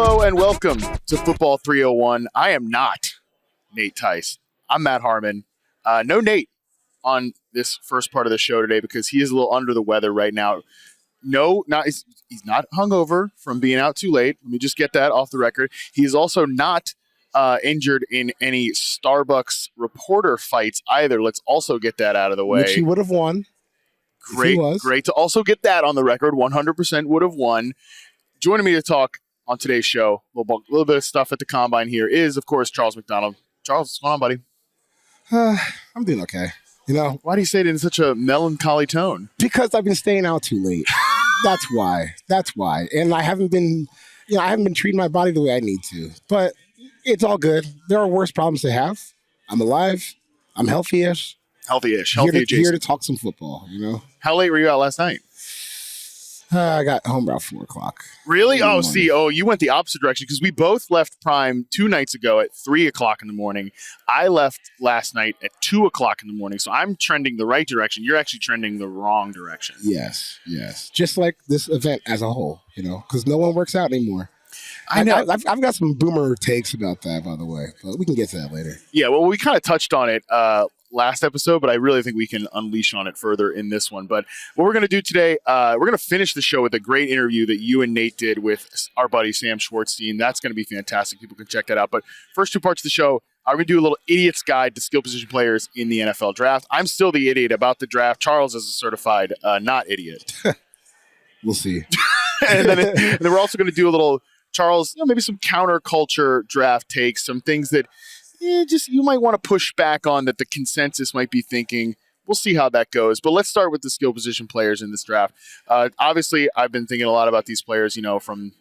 Hello and welcome to Football 301. I am not Nate Tice. I'm Matt Harmon. No Nate on this first part of the show today because he is a little under the weather right now. He's not hungover from being out too late. Let me just get that off the record. He is also not injured in any Starbucks reporter fights either. Let's also get that out of the way. Which he would have won. Great to also get that on the record. 100% would have won. Joining me to talk on today's show, a little bit of stuff at the Combine here, is, of course, Charles McDonald. Charles, what's going on, buddy? I'm doing okay. You know, why do you say it in such a melancholy tone? Because I've been staying out too late. That's why. And I haven't been treating my body the way I need to. But it's all good. There are worse problems to have. I'm alive. I'm healthy-ish. Here to talk some football, you know? How late were you out last night? I got home about 4 o'clock. Really? You went the opposite direction because we both left Prime 2 nights ago at 3 o'clock in the morning. I left last night at 2 o'clock in the morning, so I'm trending the right direction. You're actually trending the wrong direction. Yes. Just like this event as a whole, you know, because no one works out anymore. I know. I've got some boomer takes about that, by the way, but we can get to that later. Yeah, well, we kind of touched on it last episode, but I really think we can unleash on it further in this one. But what we're going to do today, we're going to finish the show with a great interview that you and Nate did with our buddy Sam Schwartzstein. That's going to be fantastic. People can check that out. But first 2 parts of the show, I'm going to do a little idiot's guide to skill position players in the NFL draft. I'm still the idiot about the draft. Charles is a certified not idiot. We'll see. and then we're also going to do a little, Charles, maybe some counterculture draft takes, some things that you might want to push back on that the consensus might be thinking. We'll see how that goes. But let's start with the skill position players in this draft. Obviously, I've been thinking a lot about these players, from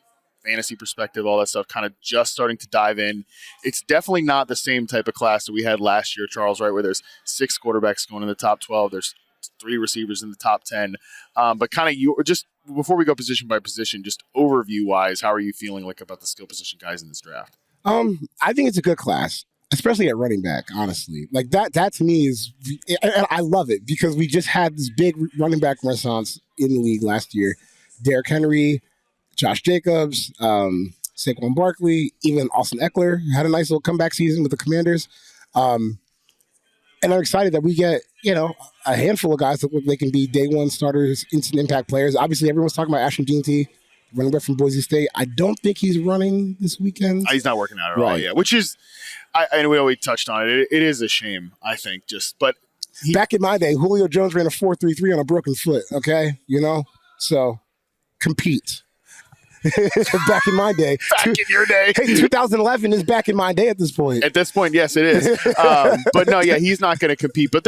fantasy perspective, all that stuff, kind of just starting to dive in. It's definitely not the same type of class that we had last year, Charles, right, where there's 6 quarterbacks going in the top 12. There's 3 receivers in the top 10. But kind of just before we go position by position, just overview-wise, how are you feeling about the skill position guys in this draft? I think it's a good class. Especially at running back, honestly. That to me is, and I love it because we just had this big running back renaissance in the league last year. Derrick Henry, Josh Jacobs, Saquon Barkley, even Austin Eckler had a nice little comeback season with the Commanders. And I'm excited that we get, a handful of guys that look like they can be day one starters, instant impact players. Obviously, everyone's talking about Ashton Jeanty, running back from Boise State. I don't think he's running this weekend. He's not working out at all, yeah, which is, I know we always touched on it. It is a shame, I think, back in my day, Julio Jones ran a 4.33 on a broken foot, okay? So compete. Back in my day. In your day. Hey, 2011 is back in my day at this point. At this point, yes, it is. But no, yeah, he's not going to compete. But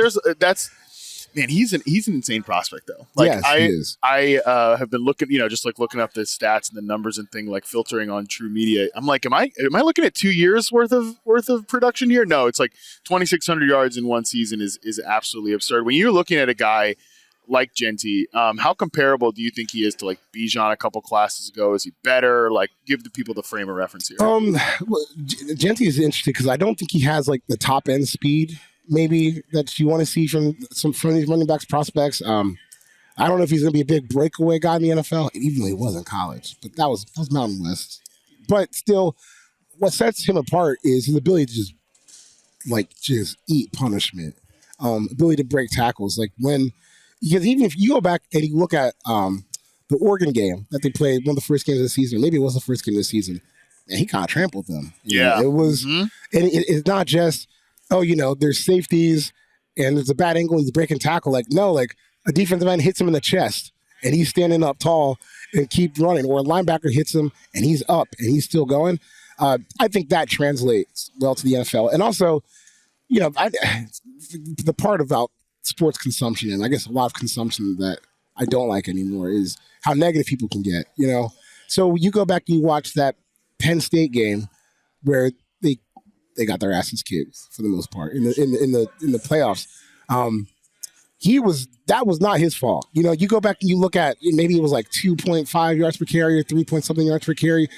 he's an insane prospect though. Yes, he is. I have been looking, just looking up the stats and the numbers and filtering on True Media. I'm like, am I looking at 2 years worth of production here? No, it's like 2,600 yards in one season is absolutely absurd. When you're looking at a guy like Jeanty, how comparable do you think he is to Bijan a couple classes ago? Is he better? Give the people the frame of reference here. Jeanty is interesting because I don't think he has the top end speed maybe that you want to see from these running backs prospects. I don't know if he's going to be a big breakaway guy in the NFL, even though he was in college, but that was Mountain West. But still, what sets him apart is his ability to just eat punishment, ability to break tackles. Because even if you go back and you look at the Oregon game that they played, one of the first games of the season, or maybe it was the first game of the season, and he kind of trampled them. It was, and it's not just, there's safeties and there's a bad angle, he's breaking tackle. A defensive end hits him in the chest and he's standing up tall and keep running, or a linebacker hits him and he's up and he's still going. I think that translates well to the NFL. And also, the part about sports consumption, and I guess a lot of consumption that I don't like anymore, is how negative people can get, So you go back and you watch that Penn State game where they got their asses kicked for the most part in the playoffs. That was not his fault. You go back and you look at, maybe it was 2.5 yards per carry or 3 point something yards per carry.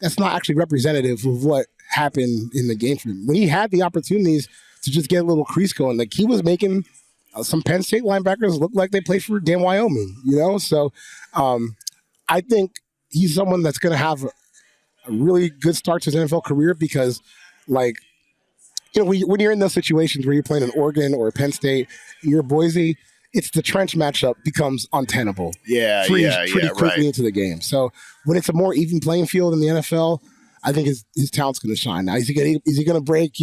That's not actually representative of what happened in the game for him. When he had the opportunities to just get a little crease going, he was making some Penn State linebackers look like they played for damn Wyoming, So I think he's someone that's going to have a really good start to his NFL career because, like, when you're in those situations where you're playing in Oregon or Penn State, you're Boise, it's the trench matchup becomes untenable. Pretty quickly into the game. So when it's a more even playing field in the NFL, I think his talent's going to shine. Now, is he going to break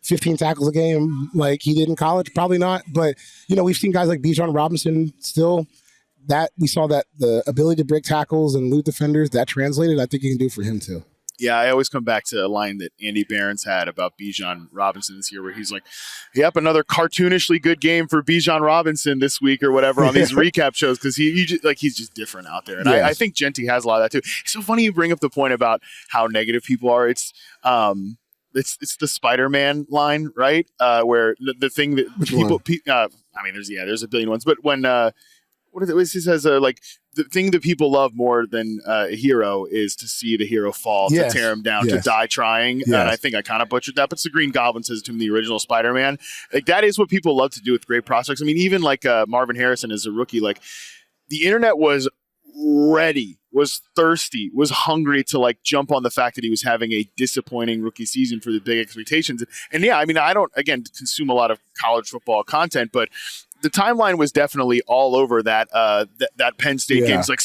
15 tackles a game like he did in college? Probably not. But we've seen guys like Bijan Robinson still. That we saw that the ability to break tackles and elude defenders that translated. I think he can do for him too. Yeah, I always come back to a line that Andy Behrens had about Bijan Robinson this year where he's like, yep, another cartoonishly good game for Bijan Robinson this week or whatever on these recap shows because he's just different out there. And yes. I think Jeanty has a lot of that too. It's so funny you bring up the point about how negative people are. It's the Spider-Man line, right? Where the thing that Which people one? there's a billion ones, but when what is it? He says the thing that people love more than a hero is to see the hero fall, yes. to tear him down, to die trying. Yes. And I think I kind of butchered that, but it's the Green Goblin says to him, the original Spider-Man. Like that is what people love to do with great prospects. I mean, even like Marvin Harrison as a rookie, like the internet was ready, was thirsty, was hungry to like jump on the fact that he was having a disappointing rookie season for the big expectations. And yeah, I mean, I don't, again, consume a lot of college football content, but the timeline was definitely all over that that Penn State game. It's like,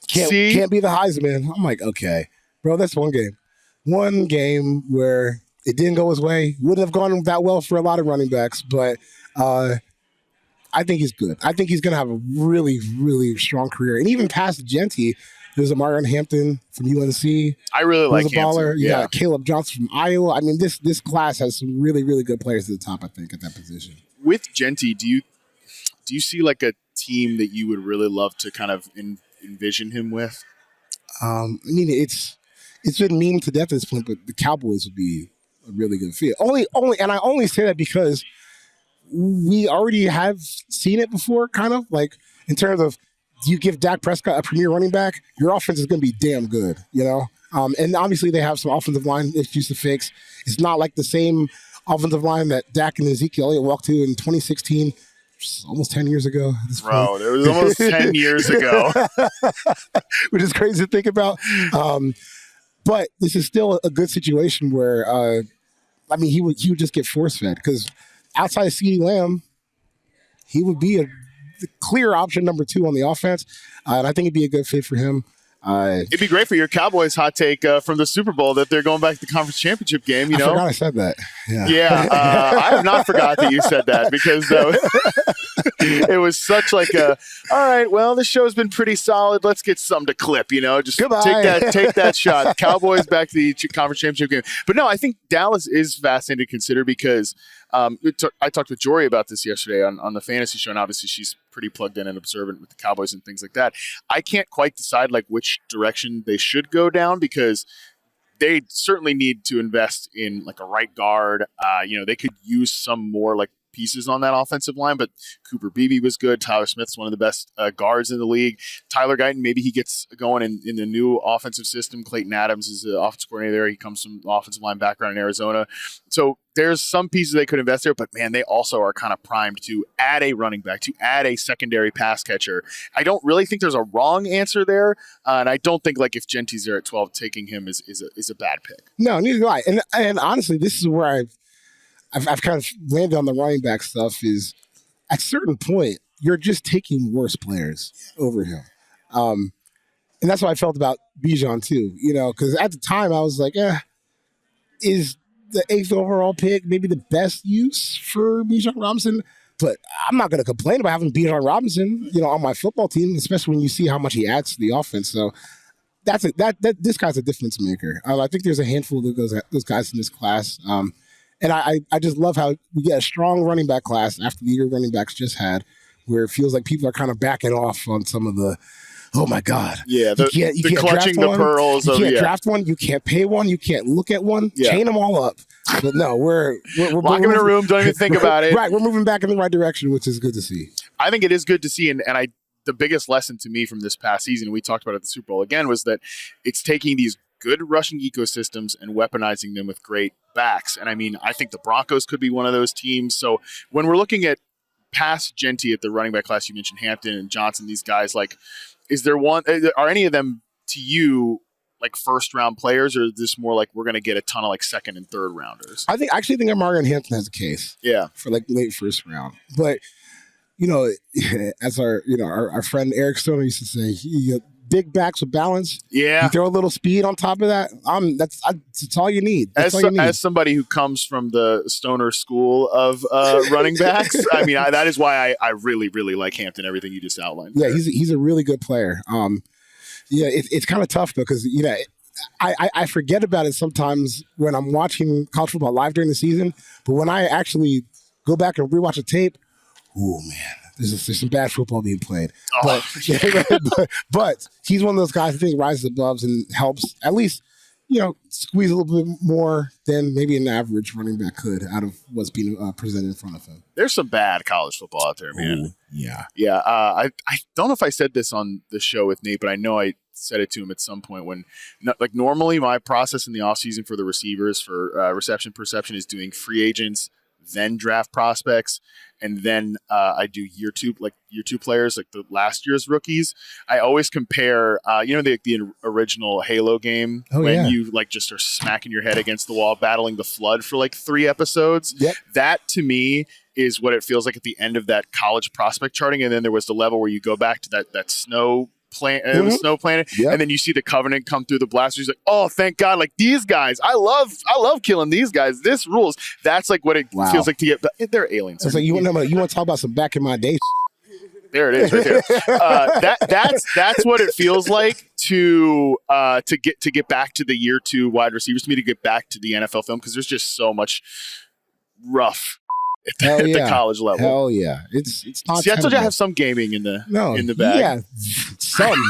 can't be the Heisman. I'm like, okay, bro, that's one game where it didn't go his way. Wouldn't have gone that well for a lot of running backs, but I think he's good. I think he's going to have a really, really strong career. And even past Jeanty, there's a Marion Hampton from UNC. I really like Hampton. Baller. You got Caleb Johnson from Iowa. I mean, this class has some really, really good players at the top, I think, at that position. With Jeanty, do you see like a team that you would really love to kind of envision him with? I mean, it's been memed to death at this point, but the Cowboys would be a really good fit. And I only say that because we already have seen it before, kind of like in terms of, do you give Dak Prescott a premier running back? Your offense is going to be damn good, And obviously they have some offensive line issues to fix. It's not like the same offensive line that Dak and Ezekiel Elliott walked to in 2016, almost 10 years ago. Bro, it was almost 10 years ago. Which is crazy to think about. But this is still a good situation where, he would just get force-fed because outside of CeeDee Lamb, he would be the clear option number 2 on the offense. And I think it'd be a good fit for him. It'd be great for your Cowboys hot take from the Super Bowl that they're going back to the conference championship game. I forgot I said that. I have not forgot that you said that because it was such like all right, well, this show's been pretty solid. Let's get something to clip, just Goodbye. take that shot. Cowboys back to the conference championship game. But no, I think Dallas is fascinating to consider because I talked with Jory about this yesterday on the fantasy show, and obviously she's pretty plugged in and observant with the Cowboys and things like that. I can't quite decide like which direction they should go down because they certainly need to invest in like a right guard. They could use some more like pieces on that offensive line, but Cooper Beebe was good. Tyler Smith's one of the best guards in the league. Tyler Guyton, maybe he gets going in the new offensive system. Clayton Adams is the offensive coordinator there. He comes from offensive line background in Arizona. So there's some pieces they could invest there, but man, they also are kind of primed to add a running back, to add a secondary pass catcher. I don't really think there's a wrong answer there, and I don't think like if Jeanty's there at 12, taking him is a bad pick. No, neither do I. And honestly, this is where I've kind of landed on the running back stuff is at a certain point, you're just taking worse players over him. And that's what I felt about Bijan too, because at the time I was like, is the 8th overall pick maybe the best use for Bijan Robinson? But I'm not going to complain about having Bijan Robinson, on my football team, especially when you see how much he adds to the offense. So this guy's a difference maker. I think there's a handful of those guys in this class. And I just love how we get a strong running back class after the year running backs just had, where it feels like people are kind of backing off on some of the, oh my God. Yeah, you can't clutching draft the pearls. You can't draft one. You can't pay one. You can't look at one. Yeah. Chain them all up. But no, we're lock them in a room. Don't even think about it. Right, we're moving back in the right direction, which is good to see. I think it is good to see, and the biggest lesson to me from this past season, we talked about it at the Super Bowl again, was that it's taking these good rushing ecosystems and weaponizing them with great backs. And I think the Broncos could be one of those teams. So when we're looking at past Jeanty at the running back class, you mentioned Hampton and Johnson, these guys, like, are any of them to you like first round players, or is this more like we're going to get a ton of like second and third rounders? I actually think Marlon Hampton has a case. Yeah, for like late first round. But as our friend Eric Stoner used to say, big backs with balance. Yeah, you throw a little speed on top of that. That's all you need. As somebody who comes from the Stoner school of running backs, I mean that is why I really really like Hampton. Everything you just outlined. Yeah, he's a really good player. It's kind of tough though because I forget about it sometimes when I'm watching college football live during the season. But when I actually go back and rewatch a tape, oh man, there's some bad football being played. Oh. But he's one of those guys I think rises above and helps at least squeeze a little bit more than maybe an average running back could out of what's being presented in front of him. There's some bad college football out there, man. Ooh, yeah. I don't know if I said this on the show with Nate, but I know I said it to him at some point when, like, normally my process in the offseason for the receivers for reception perception is doing free agents, then draft prospects, and then I do year two players, like the last year's rookies. I always compare, the original Halo game you like just are smacking your head against the wall, battling the flood for like 3 episodes. Yep. That to me is what it feels like at the end of that college prospect charting. And then there was the level where you go back to that snow snow planet, yep. And then you see the Covenant come through the blasters. Like, oh, thank God! Like these guys, I love killing these guys. This rules. That's like what it feels like to get. They're aliens. So you want to talk about some back in my day? There it is, right there. That's what it feels like to get back to the year 2 wide receivers. To me, to get back to the NFL film because there's just so much rough at the college level. Hell yeah, it's not. See, I told you I have some gaming in the bag. Yeah, some.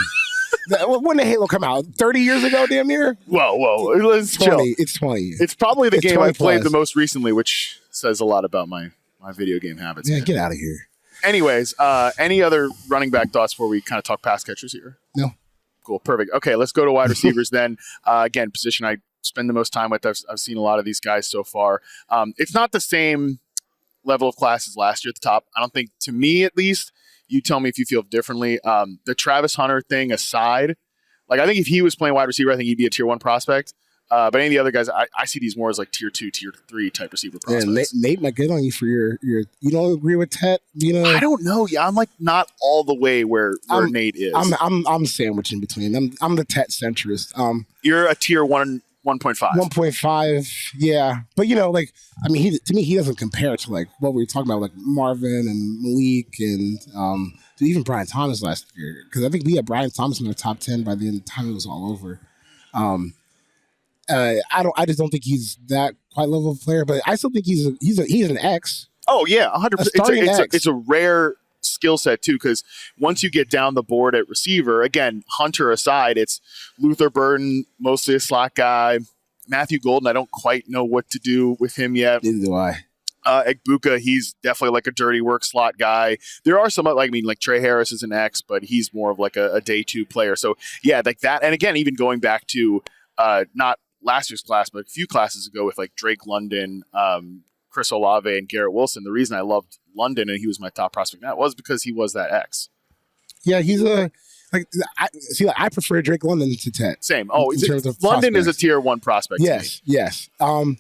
When did Halo come out? 30 years ago, damn near? Whoa. Let's chill. It's 20. It's probably the game I played the most recently, which says a lot about my video game habits. Yeah, get out of here. Anyways, any other running back thoughts before we kind of talk pass catchers here? No. Cool. Perfect. Okay, let's go to wide receivers then. Again, position I spend the most time with. I've seen a lot of these guys so far. It's not the same level of class as last year at the top. I don't think, to me at least. You tell me if you feel differently. The Travis Hunter thing aside, like I think if he was playing wide receiver, I think he'd be a tier 1 prospect. But any of the other guys, I see these more as like tier 2, tier 3 type receiver prospects. Yeah, Nate might get on you for your. You don't agree with Tet? I don't know. Yeah, I'm like not all the way where Nate is. I'm sandwiched in between. I'm the Tet centrist. You're a tier 1. 1.5. 1.5, yeah. But, to me, he doesn't compare to, like, what we were talking about, like Marvin and Malik and even Brian Thomas last year. Because I think we had Brian Thomas in our top 10 by the end of the time it was all over. I just don't think he's that quite level of player, but I still think he's an X. Oh, yeah, 100%. It's a rare skill set too, because once you get down the board at receiver, again, Hunter aside, it's Luther Burden, mostly a slot guy. Matthew Golden, I don't quite know what to do with him yet. Neither do I. Egbuka, he's definitely like a dirty work slot guy. There are some, like Trey Harris is an X, but he's more of like a day 2 player. So yeah, like that. And again, even going back to not last year's class, but a few classes ago with like Drake London, Chris Olave, and Garrett Wilson. The reason I loved London and he was my top prospect now was because he was that X. Yeah, he's I prefer Drake London to Tet. Same. Oh, London is a tier 1 prospect. Yes. But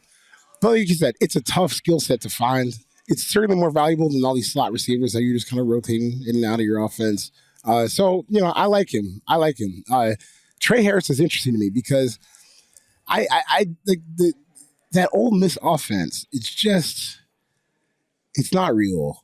like you said, it's a tough skill set to find. It's certainly more valuable than all these slot receivers that you're just kind of rotating in and out of your offense. So I like him. Trey Harris is interesting to me because I like that Ole Miss offense. It's not real.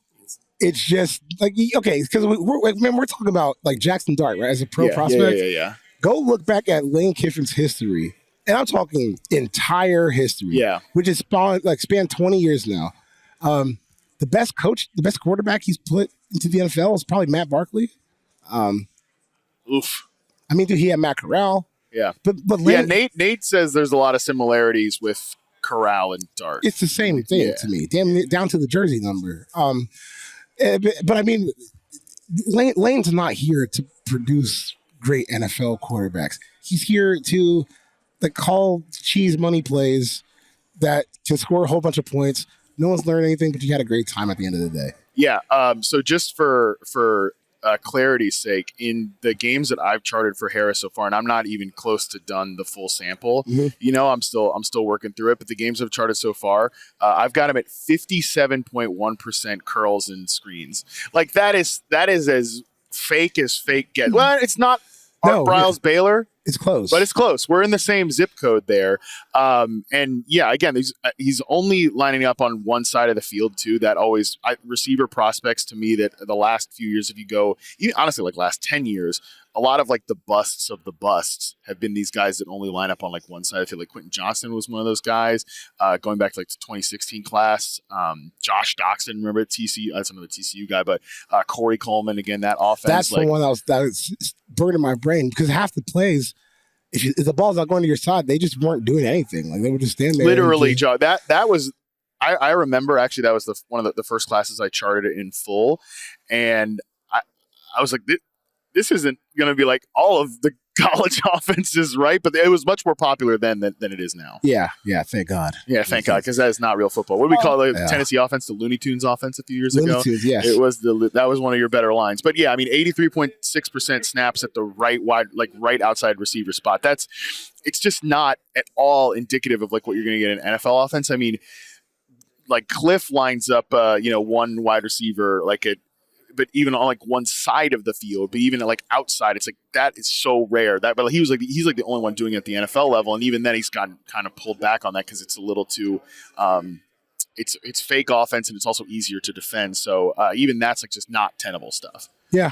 It's just like, okay, because we're talking about like Jackson Dart, right, as a pro prospect. Yeah. Go look back at Lane Kiffin's history, and I'm talking entire history. Yeah, which is spanned 20 years now. The best quarterback he's put into the NFL is probably Matt Barkley. Oof. I mean, dude, he had Matt Corral. Yeah, but Lane, Nate says there's a lot of similarities with Corral and Dart. It's the same thing to me, down to the jersey number. But I mean, Lane's not here to produce great NFL quarterbacks. He's here to call cheese money plays that can score a whole bunch of points. No one's learned anything, but you had a great time at the end of the day. Yeah. So just for clarity's sake, in the games that I've charted for Harris so far, and I'm not even close to done the full sample. Mm-hmm. I'm still working through it. But the games I've charted so far, I've got him at 57.1% curls and screens. Like that is as fake gets. Well, it's not Art Briles Baylor. It's close. But it's close. We're in the same zip code there. And yeah, again, he's only lining up on one side of the field too. That always receiver prospects to me that the last few years, if you go, even honestly, like last 10 years, a lot of like the busts of the busts have been these guys that only line up on like one side. I feel like Quentin Johnston was one of those guys, going back to like the 2016 class. Josh Doxson, remember TCU? That's another TCU guy, but Corey Coleman, again, that offense. That's the one that was burning my brain because half the plays, if the ball's not going to your side, they just weren't doing anything. Like they would just stand there. Literally, Joe. That was. I remember actually that was one of the first classes I charted it in full, and I was like, this isn't going to be like all of the college offenses, right? But it was much more popular then than it is now. Yeah, thank God. Yeah, thank God, because that is not real football. What do we call the Tennessee offense? The Looney Tunes offense a few years ago? Tunes, yes. It was that was one of your better lines. But yeah, I mean, 83.6% snaps at the right outside receiver spot. It's just not at all indicative of like what you're going to get in an NFL offense. I mean, like Cliff lines up, one wide receiver but even on like one side of the field, but even like outside, it's like that is so rare. But he's like the only one doing it at the NFL level, and even then he's gotten kind of pulled back on that because it's a little too, it's fake offense and it's also easier to defend. So even that's like just not tenable stuff. Yeah.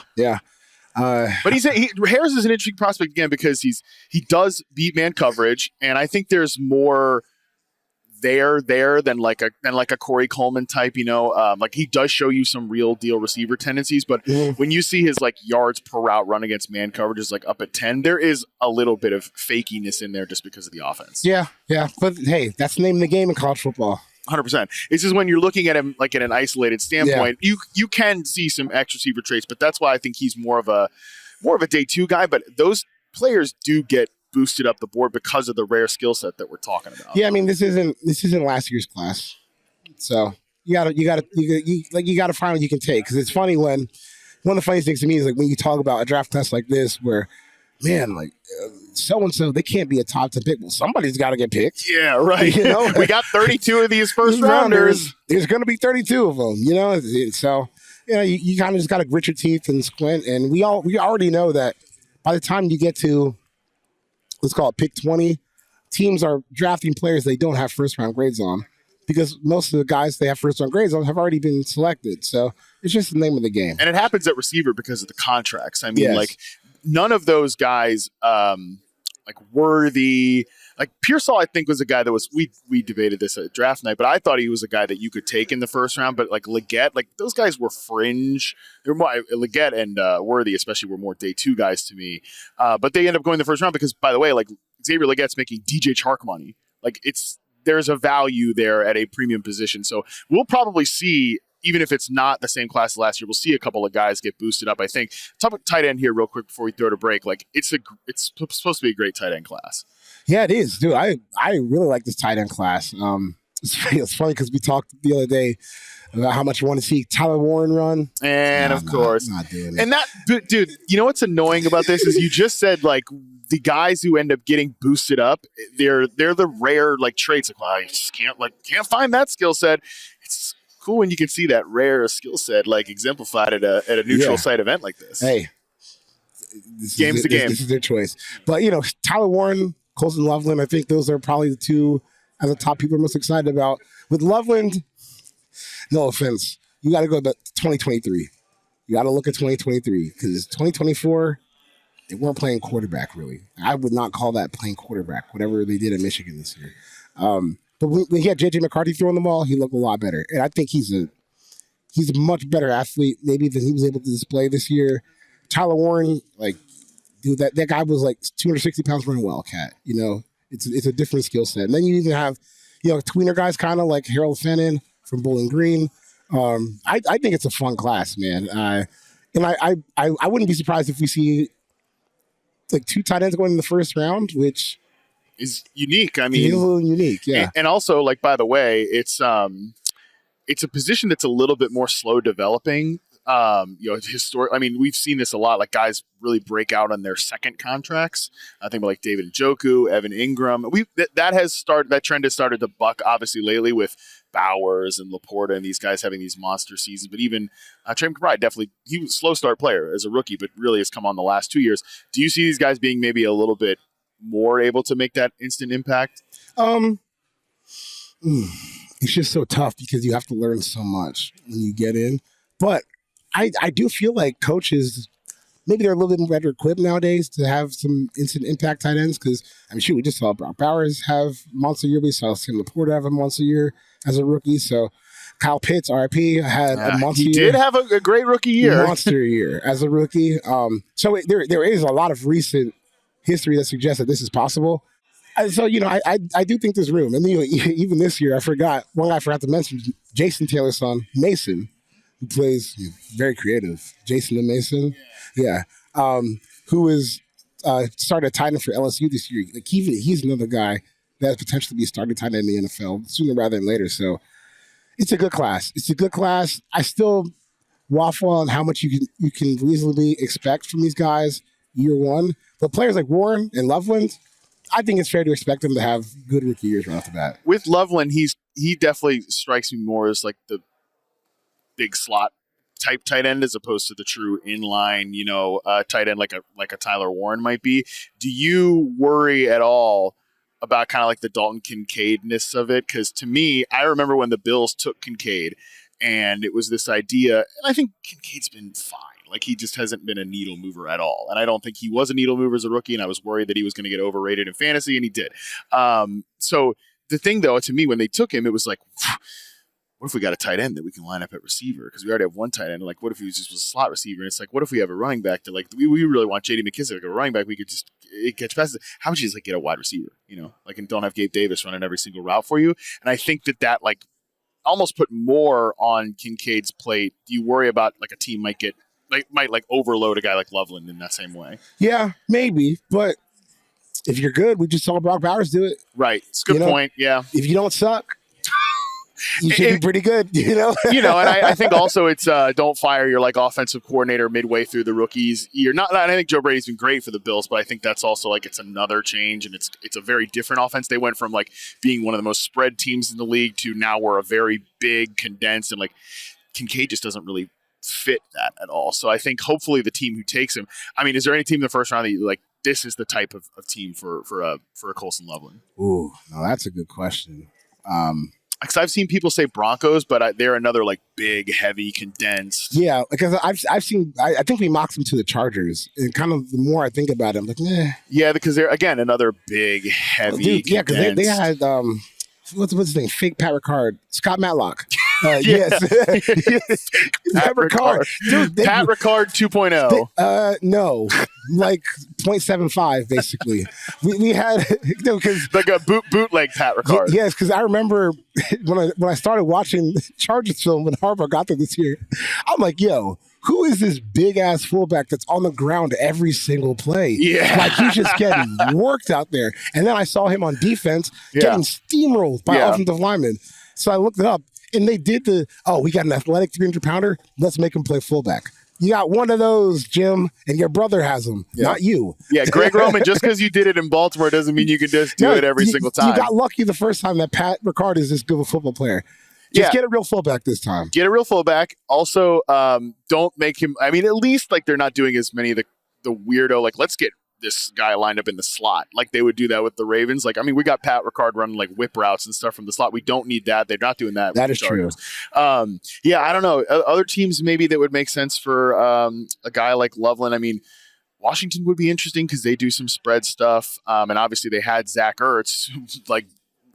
But Harris is an interesting prospect again because he does beat man coverage, and I think there's more there than like a Corey Coleman type, like he does show you some real deal receiver tendencies, but when you see his like yards per route run against man coverage is like up at 10, there is a little bit of fakiness in there just because of the offense. Yeah. But hey, that's the name of the game in college football. 100%. It's just when you're looking at him like in an isolated standpoint, you can see some X receiver traits, but that's why I think he's more of a day two guy. But those players do get boosted up the board because of the rare skill set that we're talking about. Yeah, I mean this isn't last year's class, so you gotta find what you can take, because it's funny when one of the funniest things to me is like when you talk about a draft class like this where man, like so and so they can't be a top 10 pick. Well, somebody's got to get picked. Yeah, right. We got 32 of these first rounders. There's going to be 32 of them. So you kind of just got to grit your teeth and squint, and we already know that by the time you get to, let's call it pick 20, teams are drafting players they don't have first-round grades on because most of the guys they have first-round grades on have already been selected. So it's just the name of the game. And it happens at receiver because of the contracts. I mean, like none of those guys, like Worthy, like Pearsall, I think was a guy that was, we debated this at draft night, but I thought he was a guy that you could take in the first round. But like Leggett, like those guys were fringe. They're more, Leggett and Worthy especially were more day two guys to me. But they end up going the first round because, by the way, like Xavier Leggett's making DJ Chark money. Like there's a value there at a premium position. So we'll probably see, even if it's not the same class as last year, we'll see a couple of guys get boosted up. I think. Talk about tight end here real quick before we throw to break. Like it's supposed to be a great tight end class. Yeah, it is, dude. I really like this tight end class. It's funny because we talked the other day about how much you want to see Tyler Warren run, and of course, not doing it. And that, dude, you know what's annoying about this is you just said like the guys who end up getting boosted up, they're the rare like traits. Like, well, I just can't find that skill set. It's cool when you can see that rare skill set like exemplified at a neutral site event like this. Hey, game's the game. This is their choice. But Tyler Warren, Colson Loveland, I think those are probably the two as the top people are most excited about. With Loveland, no offense, you got to go to 2023. You got to look at 2023 because 2024, they weren't playing quarterback really. I would not call that playing quarterback, whatever they did in Michigan this year. But when he had J.J. McCarthy throwing the ball, he looked a lot better. And I think he's a much better athlete maybe than he was able to display this year. Tyler Warren, like, dude, that guy was like 260 pounds running Wildcat. It's a different skill set. And then you even have, tweener guys kind of like Harold Fenton from Bowling Green. I think it's a fun class, man. And I wouldn't be surprised if we see like two tight ends going in the first round, which is unique. I mean, it's a little unique, yeah. And also, like, by the way, it's a position that's a little bit more slow developing. Historic. I mean, we've seen this a lot. Like guys really break out on their second contracts. I think like David Njoku, Evan Ingram. That trend has started to buck obviously lately with Bowers and Laporta and these guys having these monster seasons. But even Trey McBride, definitely, he was a slow start player as a rookie, but really has come on the last 2 years. Do you see these guys being maybe a little bit more able to make that instant impact? It's just so tough because you have to learn so much when you get in. But I do feel like coaches, maybe they're a little bit better equipped nowadays to have some instant impact tight ends because, I mean, we just saw Brock Bowers have monster year. We saw Sam Laporta have a monster year as a rookie. So Kyle Pitts, RIP, had a monster year. He did have a great rookie year. Monster year as a rookie. There is a lot of recent history that suggests that this is possible. So, I do think there's room. And even this year, one guy I forgot to mention, Jason Taylor's son, Mason, who plays very creative. Jason and Mason. Yeah. Who is started tight end for LSU this year. Like he's another guy that potentially be starting tight end in the NFL sooner rather than later. So it's a good class. I still waffle on how much you can reasonably expect from these guys year one. But players like Warren and Loveland, I think it's fair to expect them to have good rookie years right off the bat. With Loveland, he definitely strikes me more as like the big slot type tight end as opposed to the true inline, tight end like a Tyler Warren might be. Do you worry at all about kind of like the Dalton Kincaid-ness of it? Because to me, I remember when the Bills took Kincaid and it was this idea, and I think Kincaid's been fine. Like he just hasn't been a needle mover at all. And I don't think he was a needle mover as a rookie, and I was worried that he was going to get overrated in fantasy, and he did. So the thing, though, to me, when they took him, it was like, what if we got a tight end that we can line up at receiver? Because we already have one tight end. Like, what if he was a slot receiver? And it's like, what if we have a running back that, like, we really want J.D. McKissick, like a running back, we could just catch passes. How would you just, like, get a wide receiver, and don't have Gabe Davis running every single route for you? And I think that like, almost put more on Kincaid's plate. Do you worry about, like, a team might overload a guy like Loveland in that same way? Yeah, maybe. But if you're good, we just saw Brock Bowers do it. Right. It's a good point. Yeah. If you don't suck, you should be pretty good, And I think also it's don't fire your like offensive coordinator midway through the rookie's year. I think Joe Brady's been great for the Bills, but I think that's also like it's another change, and it's a very different offense. They went from like being one of the most spread teams in the league to now we're a very big, condensed, and like Kincaid just doesn't really fit that at all. So I think hopefully the team who takes him, I mean, is there any team in the first round that you like, this is the type of team for a Colson Loveland? Ooh, no, that's a good question. Because I've seen people say Broncos, but they're another like big, heavy, condensed. Yeah, because I've seen. I think we mocked them to the Chargers, and kind of the more I think about it, I'm like, Yeah, because they're again another big, heavy. Yeah, because they had what's his name? Fake Pat Ricard, Scott Matlock. Yes. Pat Ricard. Dude, Pat Ricard 2.0. No, like 0.75 basically. We had because like a bootleg Pat Ricard. Yes, because I remember when I started watching Chargers film when Harbaugh got there this year, I'm like, yo, who is this big ass fullback that's on the ground every single play? Yeah. Like he's just getting worked out there. And then I saw him on defense getting steamrolled by offensive linemen. So I looked it up, and they did we got an athletic 300-pounder. Let's make him play fullback. You got one of those, Jim, and your brother has them, not you. Yeah, Greg Roman, just because you did it in Baltimore doesn't mean you can just do it every single time. You got lucky the first time that Pat Ricard is this good of a football player. Just get a real fullback this time. Get a real fullback. Also, don't make him – I mean, at least like they're not doing as many of the weirdo, like let's get this guy lined up in the slot. Like they would do that with the Ravens. Like, I mean, we got Pat Ricard running like whip routes and stuff from the slot. We don't need that. They're not doing that. That is true. Yeah, I don't know. Other teams maybe that would make sense for a guy like Loveland. I mean, Washington would be interesting because they do some spread stuff. And obviously they had Zach Ertz, like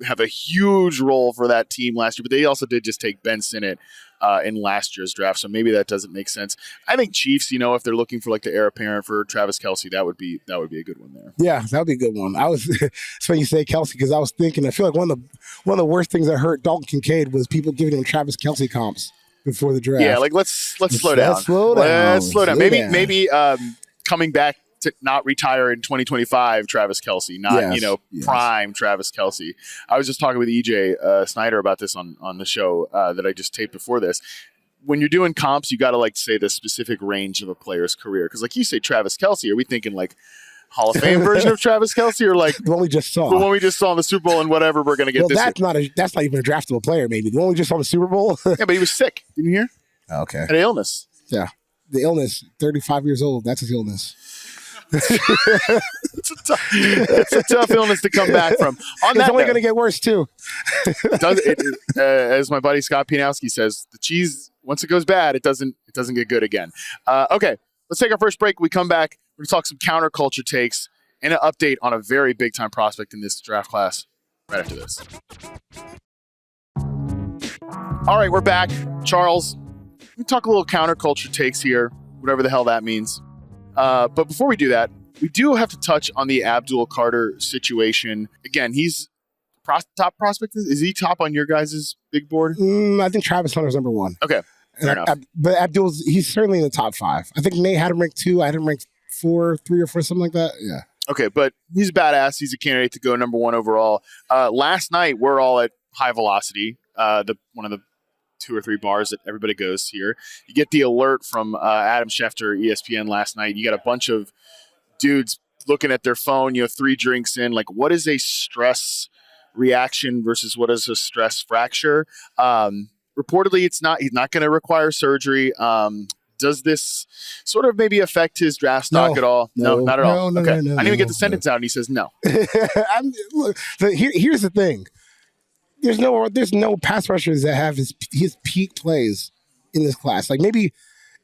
have a huge role for that team last year, but they also did just take Ben Sinnott in last year's draft. So maybe that doesn't make sense. I think Chiefs, if they're looking for like the heir apparent for Travis Kelce, that would be a good one there. Yeah, that would be a good one. It's funny you say Kelce because I was thinking, I feel like one of the worst things that hurt Dalton Kincaid was people giving him Travis Kelce comps before the draft. Yeah, like let's slow down. Let's slow down. Maybe coming back to not retire in 2025, Travis Kelce, not prime Travis Kelce. I was just talking with EJ Snyder about this on the show that I just taped before this. when you're doing comps, you got to like say the specific range of a player's career. Because like you say, Travis Kelce, are we thinking like Hall of Fame version of Travis Kelce, or like the one we just saw? The one we just saw in the Super Bowl and whatever we're going to get this year. That's not even a draftable player, maybe. The one we just saw in the Super Bowl? Yeah, but he was sick. Didn't you hear? Okay. Had an illness. Yeah. The illness, 35 years old, that's his illness. It's a tough illness to come back from. It's only going to get worse, too. As my buddy Scott Pianowski says, the cheese, once it goes bad, it doesn't get good again. Okay, let's take our first break. We come back. We're going to talk some counterculture takes and an update on a very big-time prospect in this draft class right after this. All right, we're back. Charles, we talk a little counterculture takes here, whatever the hell that means. But before we do that, we do have to touch on the Abdul Carter situation. Again, he's top prospect. Is he top on your guys' big board? I think Travis Hunter's number one. Okay, fair enough. But he's certainly in the top 5. I think Nate had him ranked 2. I had him ranked 3 or 4, something like that. Yeah. Okay, but he's badass. He's a candidate to go number 1 overall. Last night, we're all at High Velocity, one of the 2 or 3 bars that everybody goes here. You get the alert from Adam Schefter, ESPN last night. You got a bunch of dudes looking at their phone, 3 drinks in. Like, what is a stress reaction versus what is a stress fracture? Reportedly, he's not going to require surgery. Does this sort of maybe affect his draft stock at all? No, not at all. No, okay. no, I didn't even get the sentence out, and he says no. Look, here's the thing. There's no pass rushers that have his peak plays in this class. Like maybe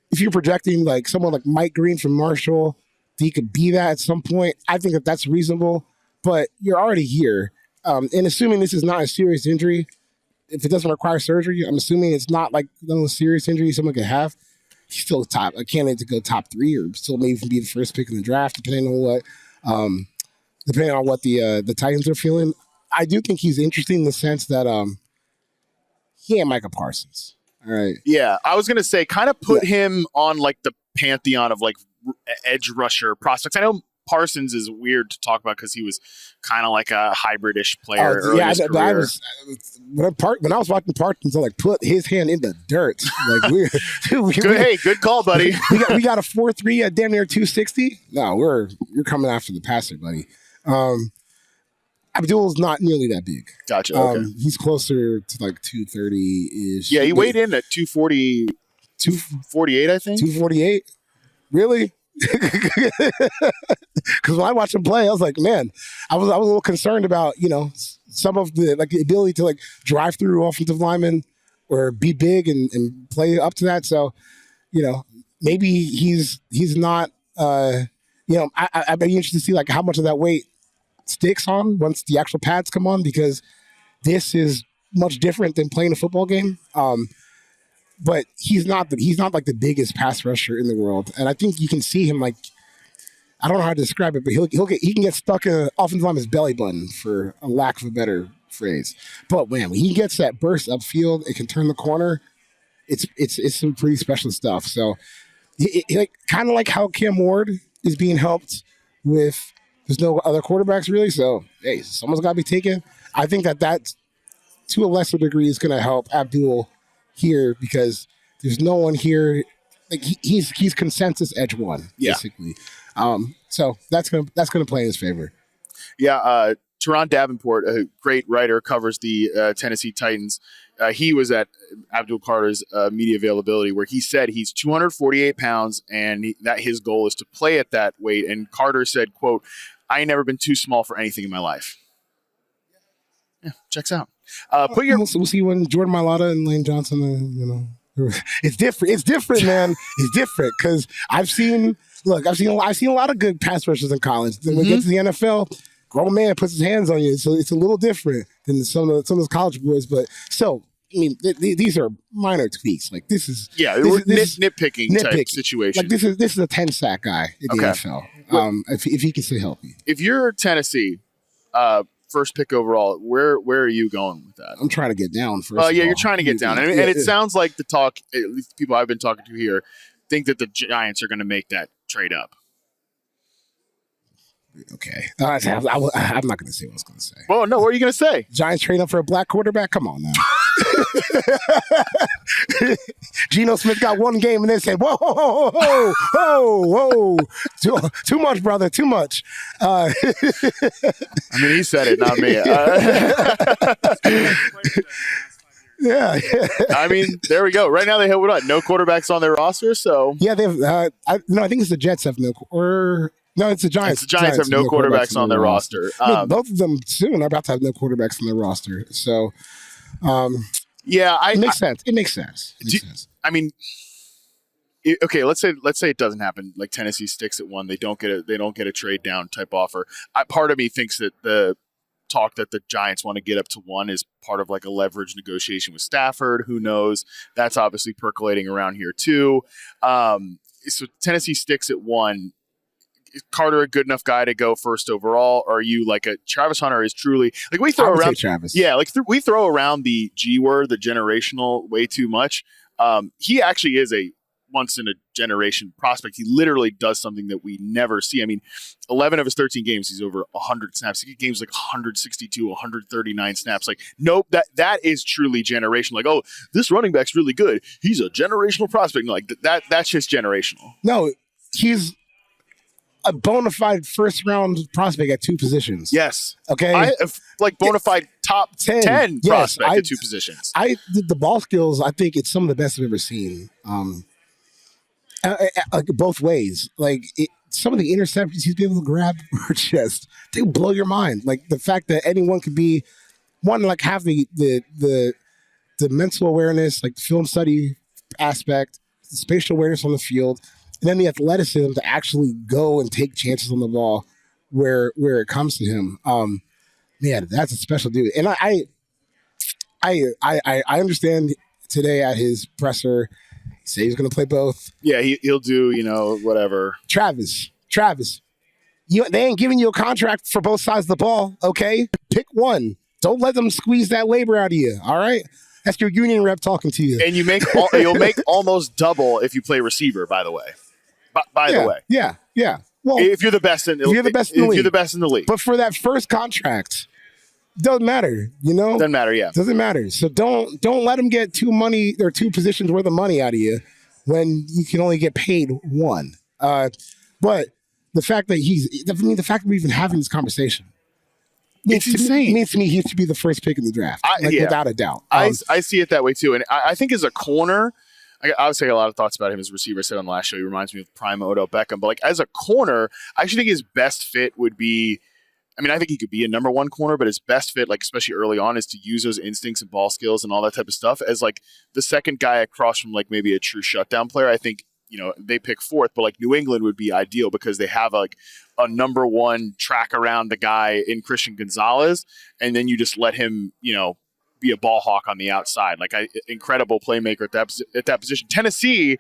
if you're projecting like someone like Mike Green from Marshall, he could be that at some point. I think that's reasonable, but you're already here. And assuming this is not a serious injury, if it doesn't require surgery, I'm assuming it's not like no serious injury someone could have. He's still a candidate to go top 3 or still maybe even be the first pick in the draft, depending on what the Titans are feeling. I do think he's interesting in the sense that he ain't Micah Parsons. All right. Yeah, I was gonna say, kind of put him on like the pantheon of like edge rusher prospects. I know Parsons is weird to talk about because he was kind of like a hybrid-ish player. When I was watching Parsons, I like put his hand in the dirt. Like good call, buddy. we got a 4.3 damn near 260. No, you're coming after the passer, buddy. Abdul's not nearly that big. Gotcha. Okay. He's closer to like 230-ish. Yeah, he weighed in at 240, 248, I think. 248? Really? Because when I watched him play, I was like, man, I was a little concerned about some of the like the ability to like drive through offensive linemen or be big and play up to that. So, maybe he's not. I'd be interested to see like how much of that weight sticks on once the actual pads come on, because this is much different than playing a football game. But he's not like the biggest pass rusher in the world, and I think you can see him like, I don't know how to describe it, but he can get stuck in an offensive lineman's belly button, for a lack of a better phrase. But man, when he gets that burst upfield, it can turn the corner. It's some pretty special stuff. So, kind of like how Cam Ward is being helped with. There's no other quarterbacks really, so hey, someone's got to be taken. I think that to a lesser degree is going to help Abdul here, because there's no one here. Like he's consensus edge one, basically. So that's gonna play in his favor. Yeah, Teron Davenport, a great writer, covers the Tennessee Titans. He was at Abdul Carter's media availability, where he said he's 248 pounds and that his goal is to play at that weight. And Carter said, quote, "I ain't never been too small for anything in my life." Yeah, checks out. We'll see when Jordan Mailata and Lane Johnson, it's different. It's different, man. It's different because I've seen a lot of good pass rushers in college. Then when we get to the NFL, grown man puts his hands on you, so it's a little different than some of those college boys. But so, I mean, these are minor tweaks. Like this is nitpicking type situation. Like this is a 10-sack guy in the NFL. If he can stay healthy. If you're Tennessee, first pick overall, where are you going with that? I'm trying to get down first. You're trying to get down, and it sounds like the talk, at least the people I've been talking to here, think that the Giants are going to make that trade up. Okay, I'm not going to say what I was going to say. Well, no, what are you going to say? Giants trade up for a black quarterback? Come on now. Geno Smith got one game and then said, whoa, whoa, whoa, whoa, whoa. Too much, brother, too much. I mean, he said it, not me. Yeah. I mean, there we go. Right now they have no quarterbacks on their roster, so. Yeah, they have, I think it's the Jets have no, it's the Giants. The Giants have no quarterbacks on their roster. I mean, both of them soon are about to have no quarterbacks on their roster. So, yeah, it makes sense. It makes sense. I mean, okay, let's say it doesn't happen. Like Tennessee sticks at one, they don't get a trade down type offer. Part of me thinks that the talk that the Giants want to get up to one is part of like a leverage negotiation with Stafford. Who knows? That's obviously percolating around here too. So Tennessee sticks at one. Is Carter a good enough guy to go first overall? Or are you like a Travis Hunter is truly like we throw around Travis. Yeah, like we throw around the G word, the generational, way too much. He actually is a once in a generation prospect. He literally does something that we never see. I mean, 11 of his 13 games, he's over 100 snaps. He games like 162, 139 snaps. Like, nope, that is truly generational. Like, oh, this running back's really good. He's a generational prospect. Like that's just generational. No, he's a bona fide first round prospect at two positions. Yes. Okay. Like bona fide top 10 prospect at two positions. The ball skills, I think it's some of the best I've ever seen. Like both ways. Like some of the interceptions he's been able to grab are just, they blow your mind. Like the fact that anyone could be one, like have the mental awareness, like the film study aspect, the spatial awareness on the field, and then the athleticism to actually go and take chances on the ball where it comes to him. Man, that's a special dude. And I understand today at his presser, he said he's going to play both. Yeah, he'll do, whatever. Travis, they ain't giving you a contract for both sides of the ball, okay? Pick one. Don't let them squeeze that labor out of you, all right? That's your union rep talking to you. And you'll make almost double if you play receiver, by the way. By the way. Yeah. Well, if you're the best in the league. You're the best in the league. But for that first contract, doesn't matter, Doesn't matter, yeah. Doesn't matter. So don't let them get two positions worth of money out of you when you can only get paid one. But the fact that the fact that we're even having this conversation, it's insane. It means to me he should be the first pick in the draft, without a doubt. I see it that way too, and I think as a corner, I obviously had a lot of thoughts about him as a receiver. I said on the last show, he reminds me of prime Odell Beckham. But like as a corner, I actually think his best fit would be. I mean, I think he could be a number one corner, but his best fit, like especially early on, is to use those instincts and ball skills and all that type of stuff as like the second guy across from like maybe a true shutdown player. I think they pick fourth, but like New England would be ideal because they have like a number one track around the guy in Christian Gonzalez, and then you just let him, be a ball hawk on the outside, like incredible playmaker at that position. Tennessee,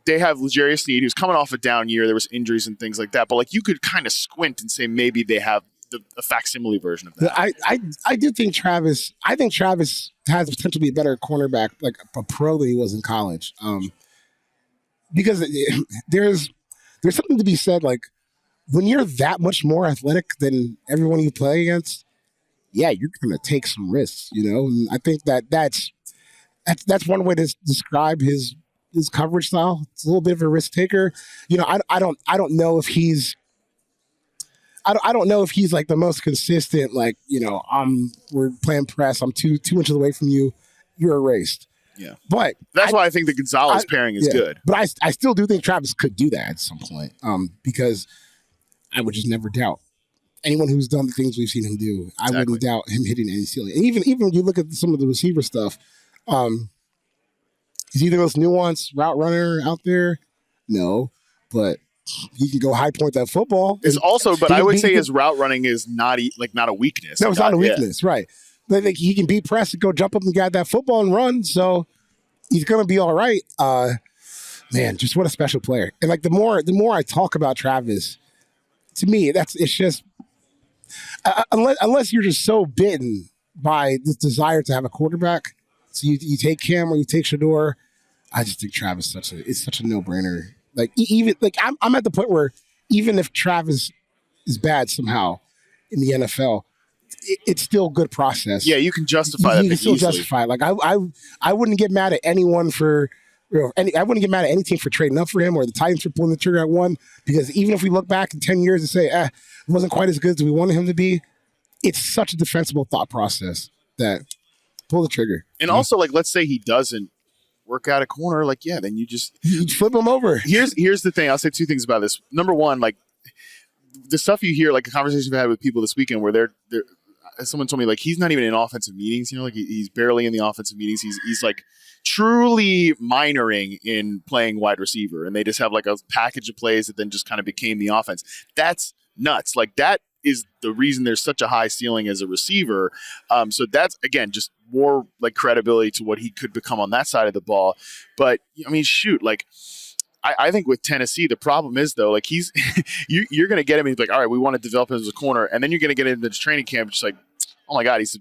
they have L'Jarius Sneed, who's coming off a down year. There was injuries and things like that, but like you could kind of squint and say maybe they have a facsimile version of that. I do think Travis. I think Travis has the potential to be a better cornerback, like a pro than he was in college. Because there's something to be said, like when you're that much more athletic than everyone you play against, yeah, you're going to take some risks, And I think that's one way to describe his coverage style. It's a little bit of a risk taker. I don't know if he's. I don't know if he's like the most consistent. Like we're playing press. I'm 2 inches away from you. You're erased. Yeah, but that's why I think the Gonzalez pairing is good. But I still do think Travis could do that at some point. Because I would just never doubt anyone who's done the things we've seen him do. Exactly. I wouldn't doubt him hitting any ceiling. And even when you look at some of the receiver stuff, is either most nuanced route runner out there? No, but he can go high point that football. It's also, but I would say his route running is not a weakness. No, it's not a weakness, right? But like, he can beat press and go jump up and grab that football and run. So he's gonna be all right. Man, just what a special player. And like the more I talk about Travis, to me, it's just unless you're just so bitten by this desire to have a quarterback, so you take Cam or you take Shador. I just think Travis is such a no-brainer. Like even like I'm at the point where even if Travis is bad somehow in the NFL, it's still a good process. Yeah, you can justify that. You can still easily. justify it. Like I wouldn't get mad at anyone for. I wouldn't get mad at any team for trading up for him or the Titans for pulling the trigger at one, because even if we look back in 10 years and say, it wasn't quite as good as we wanted him to be, it's such a defensible thought process that pull the trigger. And also, like, let's say he doesn't work out a corner, like, yeah, then you flip him over. Here's the thing. I'll say two things about this. Number one, like, the stuff you hear, like a conversation I've had with people this weekend where they're someone told me, like, he's not even in offensive meetings, like he's barely in the offensive meetings. He's like truly minoring in playing wide receiver, and they just have like a package of plays that then just kind of became the offense. That's nuts. Like, that is the reason there's such a high ceiling as a receiver. So that's, again, just more like credibility to what he could become on that side of the ball. But I mean, shoot, like, I think with Tennessee, the problem is, though, like, he's you're going to get him and he's like, all right, we want to develop him as a corner, and then you're going to get into this training camp just like, oh my God, he's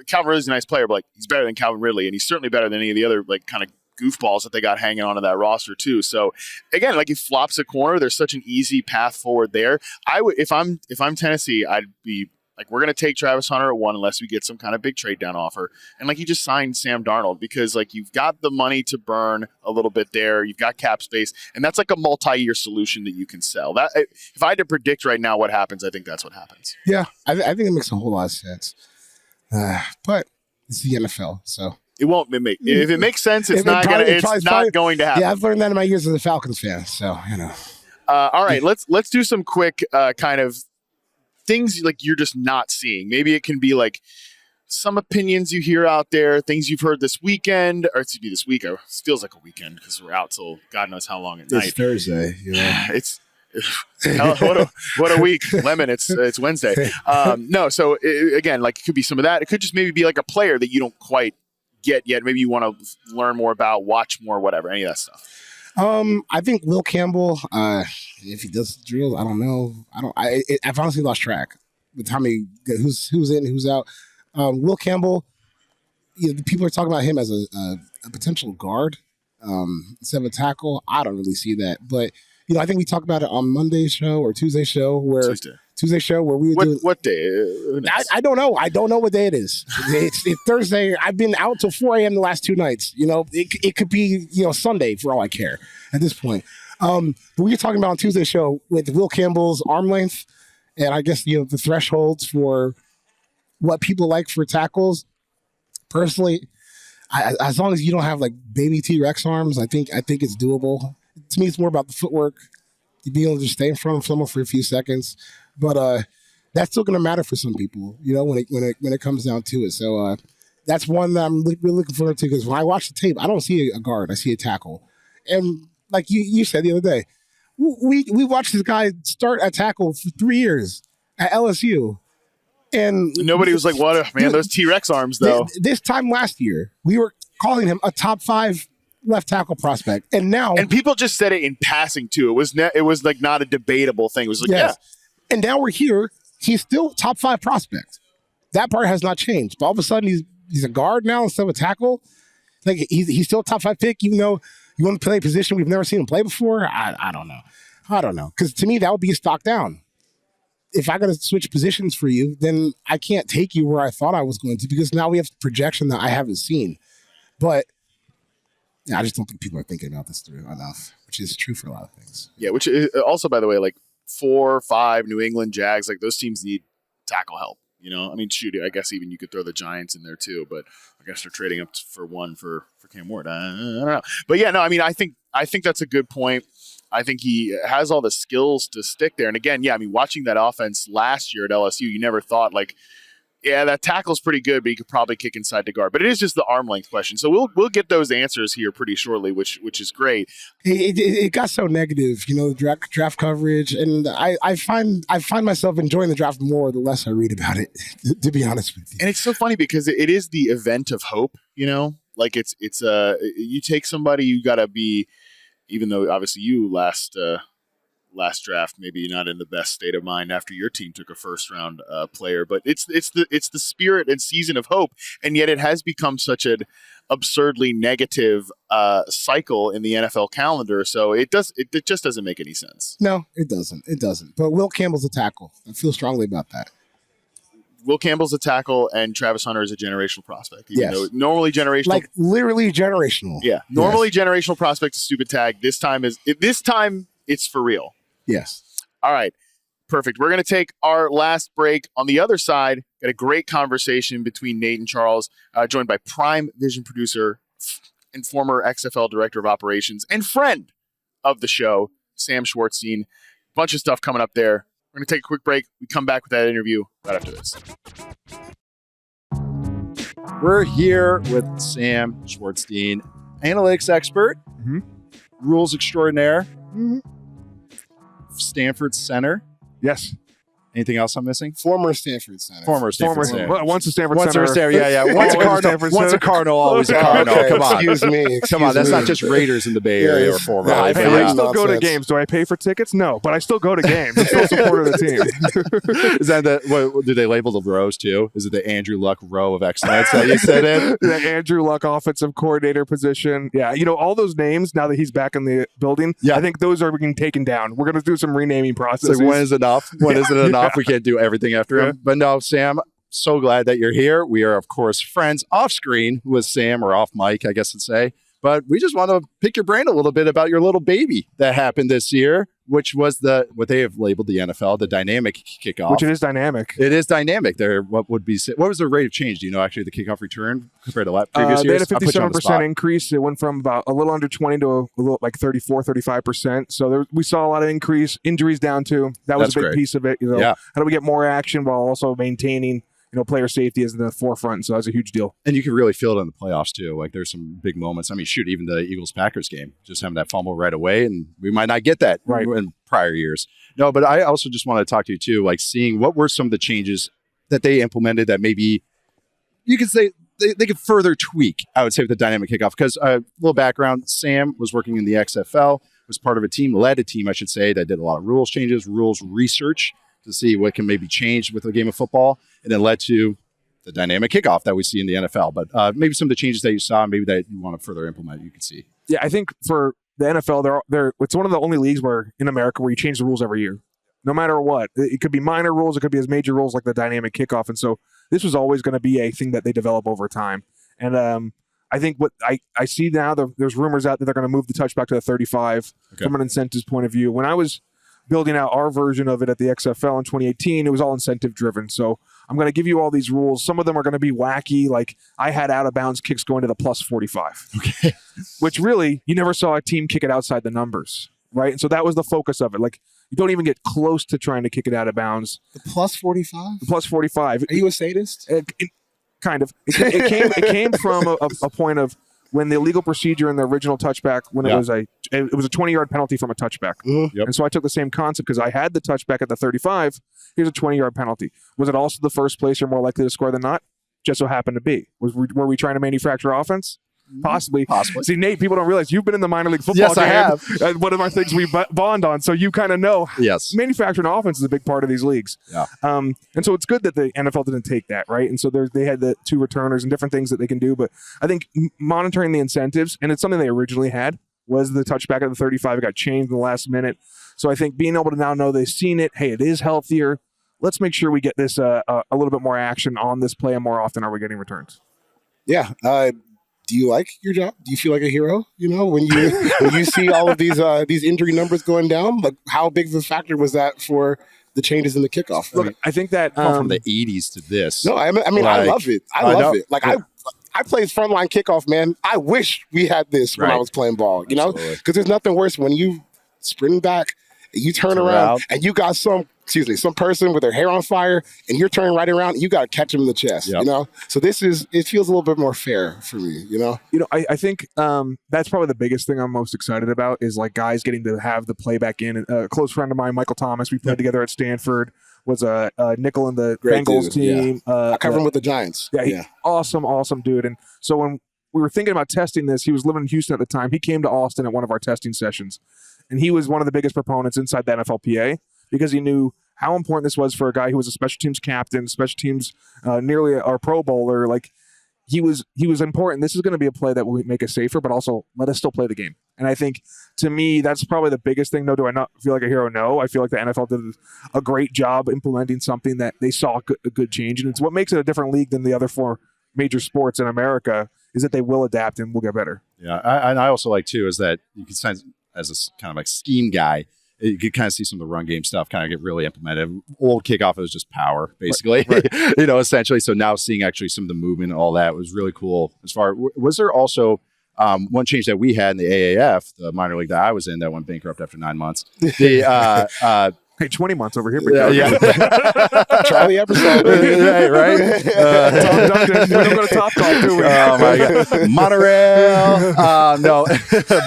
Calvin Ridley's a nice player, but like, he's better than Calvin Ridley, and he's certainly better than any of the other like kind of goofballs that they got hanging onto that roster too. So again, like, he flops a corner, there's such an easy path forward there. I would, if I'm Tennessee, I'd be like, we're going to take Travis Hunter at 1 unless we get some kind of big trade down offer. And like, you just signed Sam Darnold because like, you've got the money to burn a little bit there. You've got cap space, and that's like a multi-year solution that you can sell. That, if I had to predict right now what happens, I think that's what happens. Yeah, I think it makes a whole lot of sense. But it's the NFL, so it won't make. If it makes sense, it's not going to happen. Yeah, I've learned that in my years as a Falcons fan. So all right, let's do some quick kind of things like you're just not seeing. Maybe it can be like some opinions you hear out there, things you've heard this weekend, or excuse me, this week. It feels like a weekend because we're out till God knows how long at night. It's Thursday. It's what a week, Lemon. It's Wednesday. No, so again, like, it could be some of that. It could just maybe be like a player that you don't quite get yet. Maybe you want to learn more about, watch more, whatever, any of that stuff. I think Will Campbell, if he does drills, I don't know. I've honestly lost track with how many who's in, who's out. Will Campbell, people are talking about him as a potential guard instead of a tackle. I don't really see that, but I think we talked about it on Monday's show or Tuesday's show where we were doing. What day? I don't know. I don't know what day it is. It's Thursday. I've been out till 4 a.m. the last 2 nights. It could be Sunday for all I care at this point. But we were talking about on Tuesday's show with Will Campbell's arm length, and I guess the thresholds for what people like for tackles. Personally, as long as you don't have like baby T-Rex arms, I think it's doable. To me, it's more about the footwork, being able to just stay in front of someone for a few seconds. But that's still going to matter for some people, when it comes down to it. So that's one that I'm really looking forward to, because when I watch the tape, I don't see a guard, I see a tackle. And like you said the other day, we watched this guy start a tackle for 3 years at LSU. And nobody was like, "What, man? Those T-Rex arms, though." This time last year, we were calling him a top 5 left tackle prospect, and people just said it in passing too. It was like not a debatable thing. It was like, yes. Yeah. And now we're here. He's still top 5 prospect. That part has not changed. But all of a sudden, he's a guard now instead of a tackle. Like, he's still a top 5 pick, even though you want to play a position we've never seen him play before. I don't know. Because to me, that would be a stock down. If I got to switch positions for you, then I can't take you where I thought I was going to, because now we have projection that I haven't seen. But I just don't think people are thinking about this through enough, which is true for a lot of things. Yeah, which is also, by the way, like 4 or 5 New England Jags, like those teams need tackle help. I mean, shoot, I guess even you could throw the Giants in there too, but I guess they're trading up for one for Cam Ward. I don't know. But yeah, no, I mean, I think that's a good point. I think he has all the skills to stick there. And again, yeah, I mean, watching that offense last year at LSU, you never thought like, yeah, that tackle's pretty good, but he could probably kick inside the guard. But it is just the arm length question. So we'll get those answers here pretty shortly, which is great. It got so negative, the draft coverage, and I find myself enjoying the draft more the less I read about it, to be honest with you. And it's so funny because it is the event of hope, like it's you take somebody, you got to be, even though obviously you last draft, maybe not in the best state of mind after your team took a first round player, but it's the spirit and season of hope, and yet it has become such an absurdly negative cycle in the NFL calendar. So it just doesn't make any sense. No, it doesn't. But Will Campbell's a tackle. I feel strongly about that. Will Campbell's a tackle and Travis Hunter is a generational prospect. Yes. Normally generational. Like literally generational. Yeah. Normally generational prospect is a stupid tag. This time it's for real. Yes. All right. Perfect. We're going to take our last break. On the other side, got a great conversation between Nate and Charles, joined by Prime Vision producer and former XFL director of operations and friend of the show, Sam Schwartzstein. Bunch of stuff coming up there. We're going to take a quick break. We come back with that interview right after this. We're here with Sam Schwartzstein, analytics expert, rules extraordinaire, Stanford center. Yes. Anything else I'm missing? Former Stanford center. Former Stanford center. Well, once a Stanford Once center. a Stanford, yeah. Once a Cardinal, once a Cardinal, always a Cardinal. Okay, Come on. Excuse me. Come on, that's not just Raiders in the Bay Area or former. Yeah, Hey, Yeah. I still go to Nonsense. games. Do I pay for tickets? No, but I still go to games. I'm still supporting the team. Is that what do they label the rows too? Is it the Andrew Luck row of excellence that you sit in? The Andrew Luck offensive coordinator position. Yeah, all those names, now that he's back in the building, Yeah. I think those are being taken down. We're going to do some renaming It's processes. like, when is enough? When is it enough? We can't do everything after him. But no, Sam, so glad that you're here. We are, of course, friends off screen with Sam, or off mic, I guess I'd say. But we just want to pick your brain a little bit about your little baby that happened this year, which was what they have labeled the NFL, the dynamic kickoff. Which it is dynamic. It is dynamic. What was the rate of change? Do you know actually the kickoff return compared to previous They years? had a 57% increase. It went from about a little under 20 to a little like 34, 35%. So we saw a lot of increase. Injuries down too. That was That's a big great. piece of it. Yeah. How do we get more action while also maintaining player safety is in the forefront? So that's a huge deal. And you can really feel it in the playoffs too. Like there's some big moments. I mean, shoot, even the Eagles-Packers game, just having that fumble right away, and we might not get that in prior years. No, but I also just want to talk to you too, like seeing what were some of the changes that they implemented that maybe you could say they could further tweak, I would say, with the dynamic kickoff. Because a little background, Sam was working in the XFL, was part of led a team, I should say, that did a lot of rules changes, rules research to see what can maybe change with the game of football, and then led to the dynamic kickoff that we see in the NFL. But maybe some of the changes that you saw, maybe that you want to further implement, you can see. Yeah, I think for the NFL, it's one of the only leagues in America where you change the rules every year. No matter what. It could be minor rules, it could be as major rules like the dynamic kickoff. And so this was always going to be a thing that they develop over time. And I think what I see now, there's rumors out that they're going to move the touchback to the 35 from an incentives point of view. When I was building out our version of it at the XFL in 2018, it was all incentive driven. So I'm going to give you all these rules. Some of them are going to be wacky. Like I had out of bounds kicks going to the plus 45, which really you never saw a team kick it outside the numbers. Right. And so that was the focus of it. Like you don't even get close to trying to kick it out of bounds. The plus 45? The plus 45. Are you a sadist? Kind of. It came from a point of when the legal procedure in the original touchback, when it was a 20-yard penalty from a touchback. And so I took the same concept because I had the touchback at the 35. Here's a 20-yard penalty. Was it also the first place you're more likely to score than not? Just so happened to be. Were we trying to manufacture offense? Possibly. See, Nate, people don't realize you've been in the minor league football game. Yes, I have. One of our things we bond on, so you kind of know. Yes. Manufacturing offense is a big part of these leagues. Yeah. And so it's good that the NFL didn't take that, right? And so they had the two returners and different things that they can do. But I think monitoring the incentives, and it's something they originally had, was the touchback at the 35. It got changed in the last minute. So I think being able to now know they've seen it, hey, it is healthier. Let's make sure we get this a little bit more action on this play, and more often are we getting returns. Yeah. Do you like your job? Do you feel like a hero? When you see all of these injury numbers going down, like how big of a factor was that for the changes in the kickoff? Look, I think that from the 80s to this. No, I mean, I love it. I love it. Like I played frontline kickoff, man. I wish we had this when I was playing ball. Because there's nothing worse when you sprint back, and you turn around, and you got some person with their hair on fire, and you're turning right around, and you got to catch them in the chest. So it feels a little bit more fair for me. I think that's probably the biggest thing I'm most excited about is like guys getting to have the playback in. A close friend of mine, Michael Thomas, we played together at Stanford, was a nickel in the Bengals team. I covered him with the Giants. Awesome dude. And so when we were thinking about testing this, he was living in Houston at the time. He came to Austin at one of our testing sessions, and he was one of the biggest proponents inside the NFLPA because he knew how important this was for a guy who was a special teams captain, special teams nearly a Pro Bowler. Like he was important. This is going to be a play that will make us safer, but also let us still play the game. And I think, to me, that's probably the biggest thing. No, do I not feel like a hero? No. I feel like the NFL did a great job implementing something that they saw a good change. And it's what makes it a different league than the other 4 major sports in America, is that they will adapt and will get better. Yeah, and I also like, too, is that you can sense, as a kind of like scheme guy, you could kind of see some of the run game stuff kind of get really implemented. Old kickoff was just power, basically, right. Essentially. So now seeing actually some of the movement and all that was really cool. Was there also one change that we had in the AAF, the minor league that I was in, that went bankrupt after 9 months? Hey, 20 months over here. Yeah. Charlie episode. Right? Tom Duncan. We don't go to Top Golf, do we? Oh, my God. Monorail. No,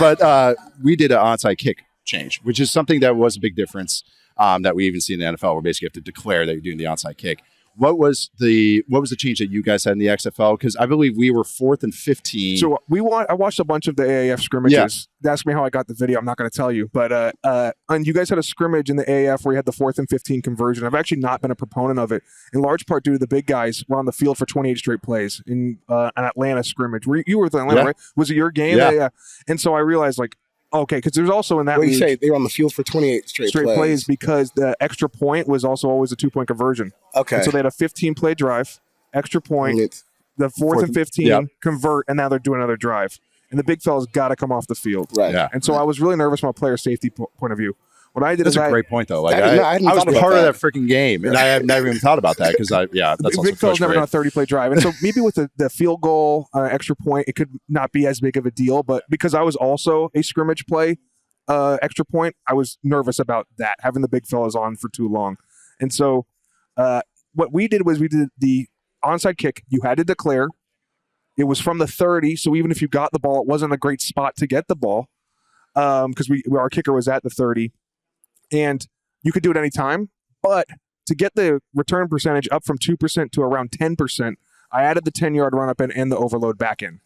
but we did an onside kick change, which is something that was a big difference that we even see in the NFL, where basically you have to declare that you're doing the onside kick. What was the change that you guys had in the XFL? Because I believe we were 4th and 15. So I watched a bunch of the AAF scrimmages. Yeah. Ask me how I got the video. I'm not going to tell you. But and you guys had a scrimmage in the AAF where you had the 4th and 15 conversion. I've actually not been a proponent of it, in large part due to the big guys were on the field for 28 straight plays in an Atlanta scrimmage. You were with Atlanta, right? Was it your game? Yeah. And so I realized, like, okay, because there's also in that league, you say they were on the field for 28 straight plays, because the extra point was also always a 2-point conversion. Okay. And so they had a 15-play drive, extra point, the 4th and 15, convert, and now they're doing another drive. And the big fella's got to come off the field. Right. Yeah. And so I was really nervous from a player safety point of view. What I did That's a great point, though. Like I was part of that freaking game, and I have never even thought about that because that's the big fella's never done a 30-play drive, and so maybe with the field goal extra point, it could not be as big of a deal. But because I was also a scrimmage play extra point, I was nervous about that, having the big fellas on for too long. And so what we did was we did the onside kick. You had to declare. It was from the 30, so even if you got the ball, it wasn't a great spot to get the ball because our kicker was at the 30. And you could do it any time, but to get the return percentage up from 2% to around 10%, I added the 10-yard run-up and the overload back in.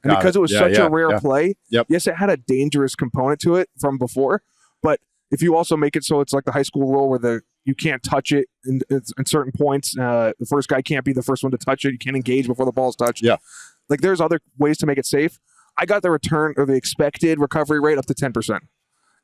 And because it was such a rare play, yes, it had a dangerous component to it from before, but if you also make it so it's like the high school rule where you can't touch it in certain points, the first guy can't be the first one to touch it, you can't engage before the ball's touched. Yeah. Like there's other ways to make it safe. I got the return or the expected recovery rate up to 10%.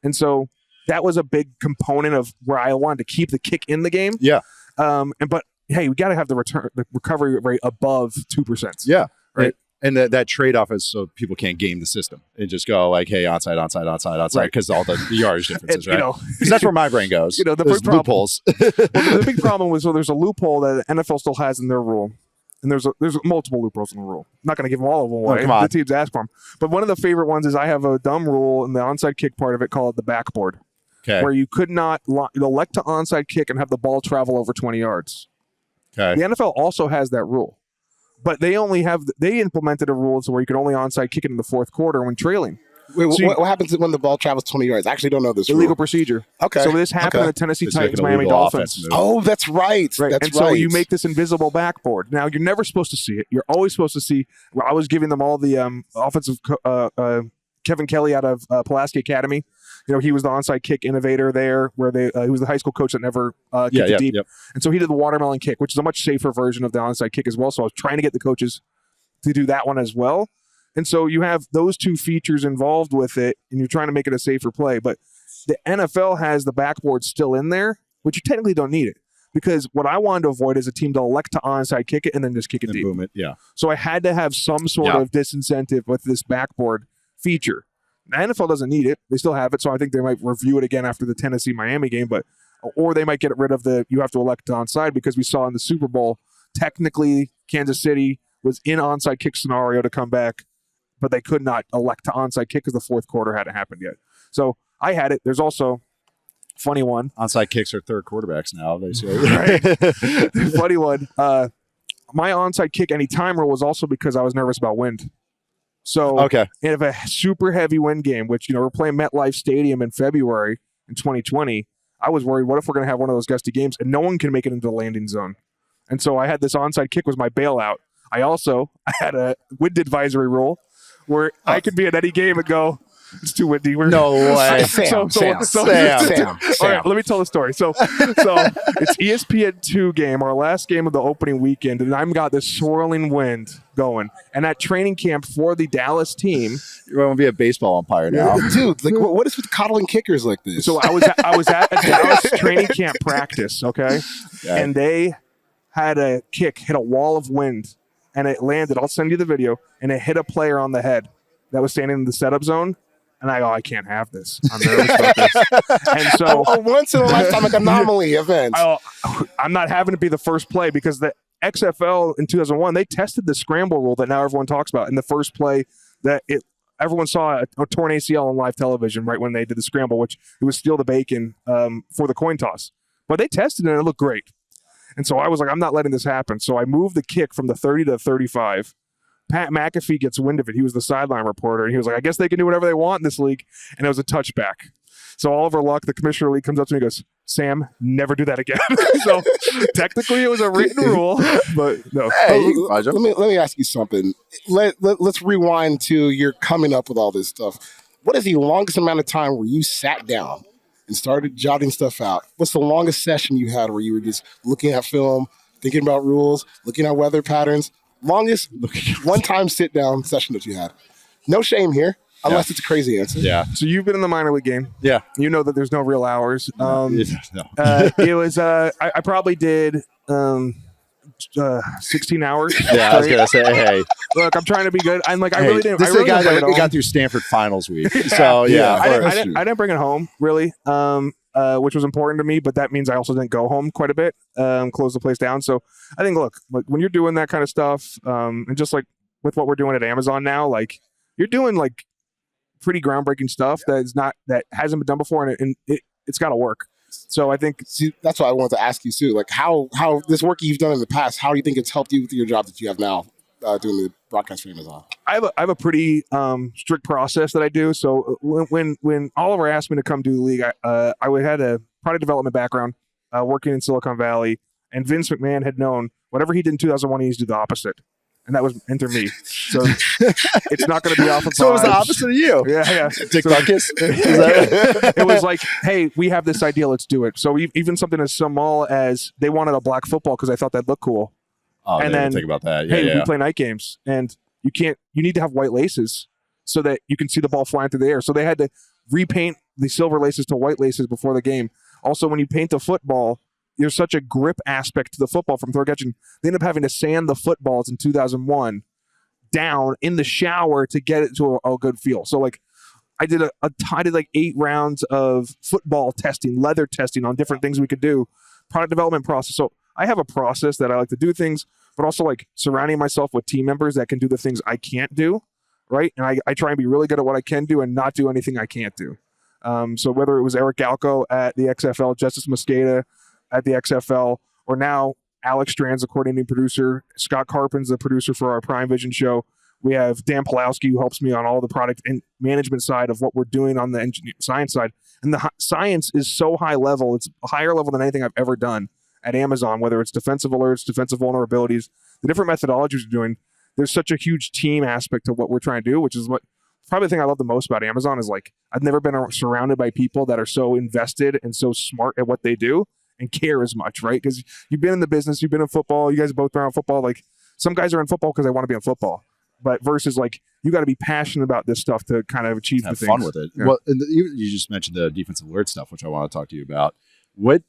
And so that was a big component of where I wanted to keep the kick in the game. Yeah. But hey, we got to have the recovery rate above 2%. Yeah. Right. And that trade-off is so people can't game the system and just go like, hey, onside, because all the yardage differences, right? Because that's where my brain goes. The big loopholes. The big problem was there's a loophole that the NFL still has in their rule. And there's multiple loopholes in the rule. I'm not going to give them all of them away. The teams ask for them. But one of the favorite ones is I have a dumb rule in the onside kick part of it called the backboard. Okay. Where you could not elect to onside kick and have the ball travel over 20 yards. Okay. The NFL also has that rule. But they implemented a rule so where you could only onside kick it in the fourth quarter when trailing. Wait, what happens when the ball travels 20 yards? I actually don't know this illegal rule. procedure. Okay. So this happened in the Tennessee Titans, Miami Dolphins. Oh, that's right. So you make this invisible backboard. Now, you're never supposed to see it. You're always supposed to see. I was giving them all the offensive Kevin Kelly out of Pulaski Academy. He was the onside kick innovator there, where he was the high school coach that never kicked it deep. Yep. And so he did the watermelon kick, which is a much safer version of the onside kick as well. So I was trying to get the coaches to do that one as well. And so you have those two features involved with it, and you're trying to make it a safer play. But the NFL has the backboard still in there, which you technically don't need it. Because what I wanted to avoid is a team to elect to onside kick it and then just kick it deep. Boom it. Yeah. So I had to have some sort of disincentive with this backboard feature. The NFL doesn't need it. They still have it, so I think they might review it again after the Tennessee-Miami game. Or they might get rid of you have to elect to onside, because we saw in the Super Bowl, technically Kansas City was in onside kick scenario to come back, but they could not elect to onside kick because the fourth quarter hadn't happened yet. So I had it. There's also funny one. Onside kicks are third quarterbacks now. They say. Right. Funny one. My onside kick anytime rule was also because I was nervous about wind. So if a super heavy wind game, which we're playing MetLife Stadium in February in 2020, I was worried, what if we're going to have one of those gusty games and no one can make it into the landing zone? And so I had this onside kick was my bailout. I had a wind advisory rule where I could be at any game and go, It's too windy. No way. Sam. All right, let me tell the story. So it's ESPN2 game, our last game of the opening weekend, and I've got this swirling wind going. And at training camp for the Dallas team, You're going to be a baseball umpire now. Dude, like, what is with coddling kickers like this? so I was at a Dallas training camp practice, okay? Yeah. And they had a kick hit a wall of wind, and it landed. I'll send you the video, and it hit a player on the head that was standing in the setup zone. And I go, I can't have this. I'm nervous about this. And so a once in a lifetime like anomaly event. I'm not having to be the first play because the XFL in 2001, they tested the scramble rule that now everyone talks about. In the first play that everyone saw a torn ACL on live television right when they did the scramble, which it was steal the bacon for the coin toss. But they tested it and it looked great. And so I was like, I'm not letting this happen. So I moved the kick from the 30 to 35. Pat McAfee gets wind of it. He was the sideline reporter, and he was like, I guess they can do whatever they want in this league. And it was a touchback. So Oliver Luck, the commissioner of the league, comes up to me and goes, Sam, never do that again. So technically it was a written rule, but no. Hey, let me ask you something. Let's rewind to you're coming up with all this stuff. What is the longest amount of time where you sat down and started jotting stuff out? What's the longest session you had where you were just looking at film, thinking about rules, looking at weather patterns? Longest one-time sit-down session that you had. No shame here, unless it's a crazy answer. Yeah. So you've been in the minor league game. Yeah. You know that there's no real hours. No. It was, I probably did 16 hours. Yeah, I was going to say, hey. Look, I'm trying to be good. I'm like, I really didn't. This I really is a guy didn't bring it that home. got through Stanford finals week. So, yeah. I didn't bring it home, really, which was important to me, but that means I also didn't go home quite a bit, close the place down. So I think, look, like when you're doing that kind of stuff, and just like with what we're doing at Amazon now, like you're doing like pretty groundbreaking stuff that hasn't been done before, and it's got to work. So I think that's what I wanted to ask you too. Like how this work you've done in the past, how do you think it's helped you with your job that you have now, doing the broadcast for Amazon? I have a pretty strict process that I do. So when Oliver asked me to come do the league, I had a product development background, working in Silicon Valley, and Vince McMahon had known whatever he did in 2001, he used to do the opposite. And that was enter me. So it's not going to be off of So it was the opposite of you. Yeah. Dick Buckus? It was like, hey, we have this idea, let's do it. So even something as small as they wanted a black football because I thought that'd look cool. Oh, and then think about that. We play night games, and you need to have white laces so that you can see the ball flying through the air. So they had to repaint the silver laces to white laces before the game. Also, when you paint the football, there's such a grip aspect to the football from throw catching. They ended up having to sand the footballs in 2001 down in the shower to get it to a good feel. So like I did like 8 rounds of football testing, leather testing on different things we could do, product development process. So I have a process that I like to do things, but also like surrounding myself with team members that can do the things I can't do, right? And I try and be really good at what I can do and not do anything I can't do. So whether it was Eric Galco at the XFL, Justice Mosqueda at the XFL, or now Alex Strand's the coordinating producer, Scott Carpin's the producer for our Prime Vision show. We have Dan Pulowski, who helps me on all the product and management side of what we're doing on the science side. And the science is so high level. It's a higher level than anything I've ever done at Amazon, whether it's defensive alerts, defensive vulnerabilities, the different methodologies we're doing. There's such a huge team aspect to what we're trying to do, which is what probably the thing I love the most about Amazon is like, I've never been surrounded by people that are so invested and so smart at what they do and care as much, right? Because you've been in the business, you've been in football, you guys both been around football. Like some guys are in football because they want to be in football, but versus like you got to be passionate about this stuff to kind of achieve have the fun things. with it. Yeah. Well, and you just mentioned the defensive alert stuff, which I want to talk to you about. What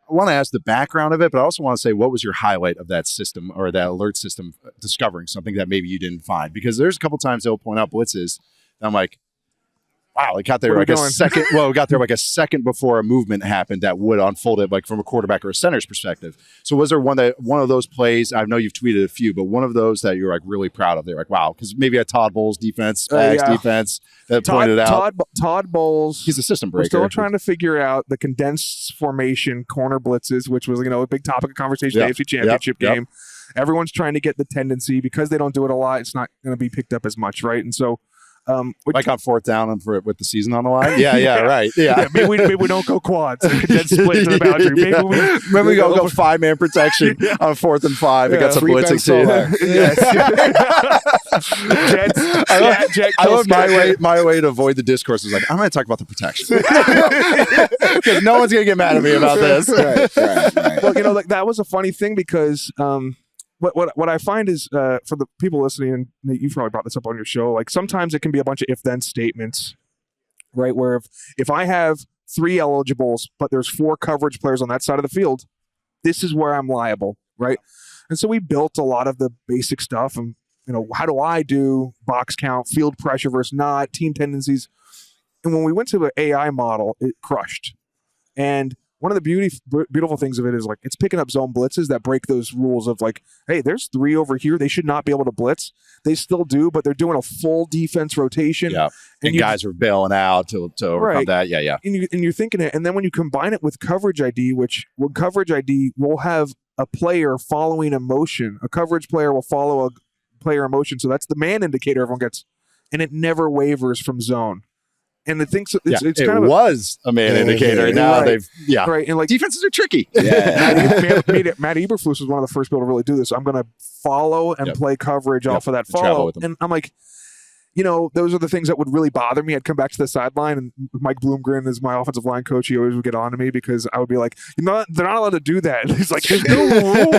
I want to ask the background of it, but I also want to say what was your highlight of that system or that alert system discovering something that maybe you didn't find? Because there's a couple times they'll point out blitzes. And I'm like, wow, it got there like a second. Well, it got there like a second before a movement happened that would unfold it like from a quarterback or a center's perspective. So was there one of those plays? I know you've tweeted a few, but one of those that you're like really proud of. They're like, wow, because maybe a Todd Bowles defense, defense that pointed out. Todd Bowles. He's a system breaker. We're still trying to figure out the condensed formation corner blitzes, which was a big topic of conversation. The AFC Championship game. Everyone's trying to get the tendency because they don't do it a lot. It's not going to be picked up as much, right? And so Like on fourth down and with the season on the line. Yeah, right. Yeah, maybe we don't go quads. Dead split to the boundary. Maybe we go 5-man protection on 4th and 5. We got some blitzing team. I love my way to avoid the discourse is like, I'm going to talk about the protection because no one's going to get mad at me about this. Right. Well, like that was a funny thing because what I find is for the people listening, and Nate, you've probably brought this up on your show, like sometimes it can be a bunch of if-then statements, right? Where if I have 3 eligibles, but there's 4 coverage players on that side of the field, this is where I'm liable, right? And so we built a lot of the basic stuff, and how do I do box count, field pressure versus not, team tendencies, and when we went to the AI model, it crushed. And one of the beautiful things of it is like it's picking up zone blitzes that break those rules of like, hey, there's 3 over here. They should not be able to blitz. They still do, but they're doing a full defense rotation. Yeah, and guys are bailing out to overcome that. Yeah. And you're thinking it, and then when you combine it with coverage ID, coverage ID will have a player following a motion. A coverage player will follow a player in motion, so that's the man indicator everyone gets, and it never wavers from zone. And the thing, it's kind of was a man indicator. Now they've right. And like defenses are tricky. Matt Eberflus was one of the first people to really do this. I'm going to follow and play coverage off of that follow, and I'm like, those are the things that would really bother me. I'd come back to the sideline, and Mike Bloomgren is my offensive line coach. He always would get on to me because I would be like, they're not allowed to do that. And he's like, there's no rule.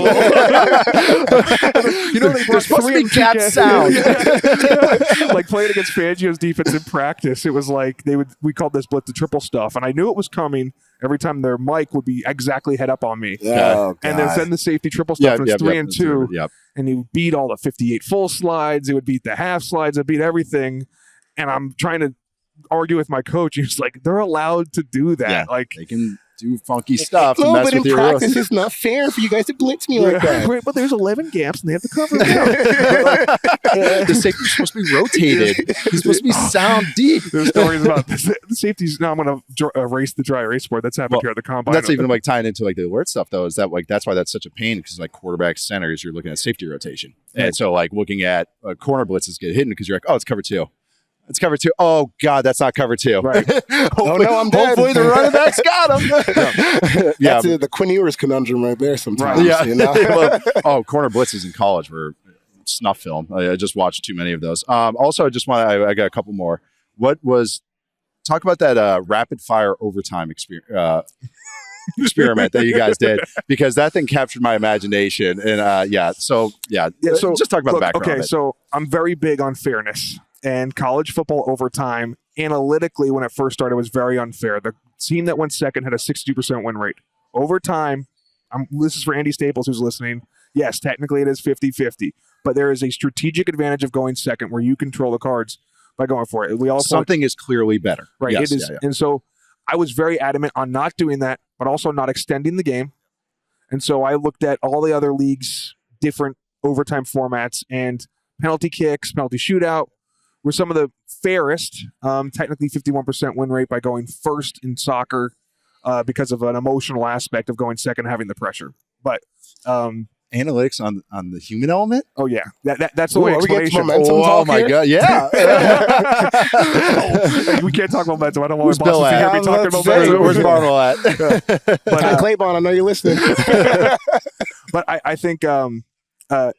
They're supposed to be cap sound. Like playing against Fangio's defense in practice, it was like we called this blitz the triple stuff, and I knew it was coming every time their mic would be exactly head up on me. Oh, and then the safety triple stuff, and it's 3 and 2. And he would beat all the 58 full slides. He would beat the half slides. He'd beat everything. And I'm trying to argue with my coach. He's like, they're allowed to do that. Yeah, like they can do funky stuff. No, but in practice, it's not fair for you guys to blitz me like that. Right, but there's 11 gaps, and they have to cover them. The safety's supposed to be rotated. He's supposed to be sound deep. There's stories about the safeties. Now I'm going to erase the dry erase board. That's happened here at the combine. That's even like tying into like the alert stuff, though. Is that like that's why that's such a pain because like quarterback centers, you're looking at safety rotation, and so like looking at corner blitzes get hidden because you're like, oh, it's cover 2. It's cover 2. Oh, God, that's not cover 2. Right. I'm dead. Hopefully the running back's got him. That's the Quinn Ewers conundrum right there sometimes. Right. Corner blitzes in college were snuff film. I just watched too many of those. Also, I got a couple more. Talk about that rapid fire overtime experiment that you guys did, because that thing captured my imagination. And so just talk about the background. Okay, so I'm very big on fairness. And college football overtime, analytically, when it first started, was very unfair. The team that went second had a 62% win rate. Overtime, this is for Andy Staples who's listening. Yes, technically it is 50-50. But there is a strategic advantage of going second where you control the cards by going for it. Something is clearly better. Right, yes, it is. And so I was very adamant on not doing that, but also not extending the game. And so I looked at all the other leagues' different overtime formats, and penalty kicks, penalty shootout, were some of the fairest, technically 51% win rate by going first in soccer because of an emotional aspect of going second and having the pressure. But analytics on the human element? Oh, yeah. That's the way explanation. Oh, my God. Yeah. We can't talk momentum. I don't want my boss to hear me talking about momentum. Where's Marvel at? But Claiborne, I know you're listening. But I think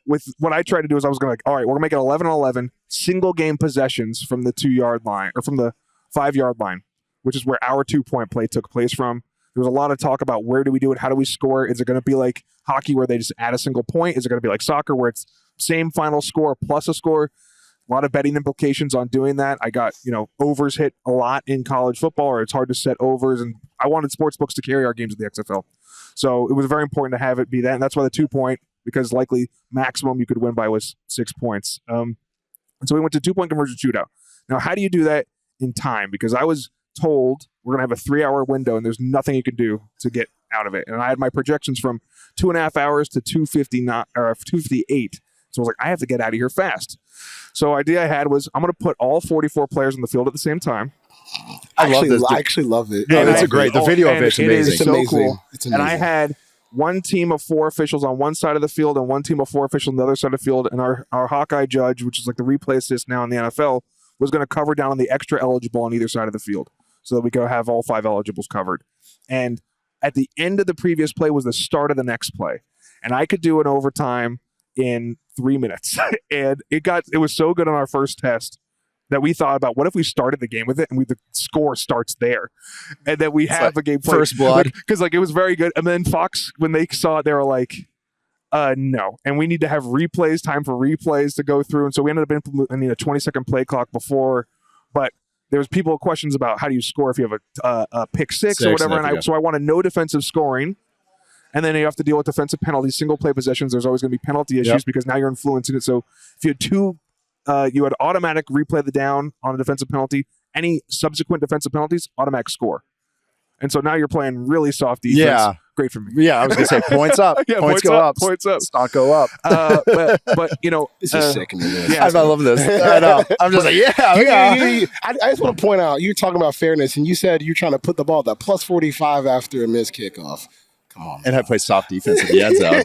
with what I tried to do is I was going to all right, we're going to make it 11-11 single game possessions from the 2-yard line or from the 5-yard line, which is where our 2-point play took place from. There was a lot of talk about where do we do it? How do we score? Is it going to be like hockey where they just add a single point? Is it going to be like soccer where it's same final score plus a score? A lot of betting implications on doing that. I got, overs hit a lot in college football, or it's hard to set overs. And I wanted sports books to carry our games in the XFL. So it was very important to have it be that. And that's why the 2-point, because likely maximum you could win by was 6 points. And so we went to 2-point conversion shootout. Now, how do you do that in time? Because I was told we're going to have a 3-hour window and there's nothing you can do to get out of it. And I had my projections from 2.5 hours to 2:59 or 2:58. So I was like, I have to get out of here fast. So the idea I had was I'm going to put all 44 players on the field at the same time. I actually love it. Yeah, that's great. The video of it's amazing. It's amazing. Cool. It's amazing. And I had one team of 4 officials on one side of the field and one team of 4 officials on the other side of the field. And our Hawkeye judge, which is like the replay assist now in the NFL, was going to cover down on the extra eligible on either side of the field so that we could have all 5 eligibles covered. And at the end of the previous play was the start of the next play. And I could do an overtime in 3 minutes. And it was so good on our first test that we thought about, what if we started the game with it and the score starts there, and then we have a game play. First blood. Because it was very good. And then Fox, when they saw it, they were like, no. And we need to have time for replays to go through. And so we ended up implementing a 20-second play clock before. But there was questions about how do you score if you have a pick six or whatever. So I wanted no defensive scoring. And then you have to deal with defensive penalties, single play possessions. There's always going to be penalty issues because now you're influencing it. So if you had you had automatic replay the down on a defensive penalty. Any subsequent defensive penalties, automatic score. And so now you're playing really soft defense. Yeah. Great for me. Yeah, I was going to say points up. Points go up. Points up. Stock go up. But this is sickening. Yeah, I love this. I know. I'm just like, I just want to point out, you're talking about fairness, and you said you're trying to put the ball at the plus 45 after a missed kickoff. Come on. And I play soft defense in the end zone.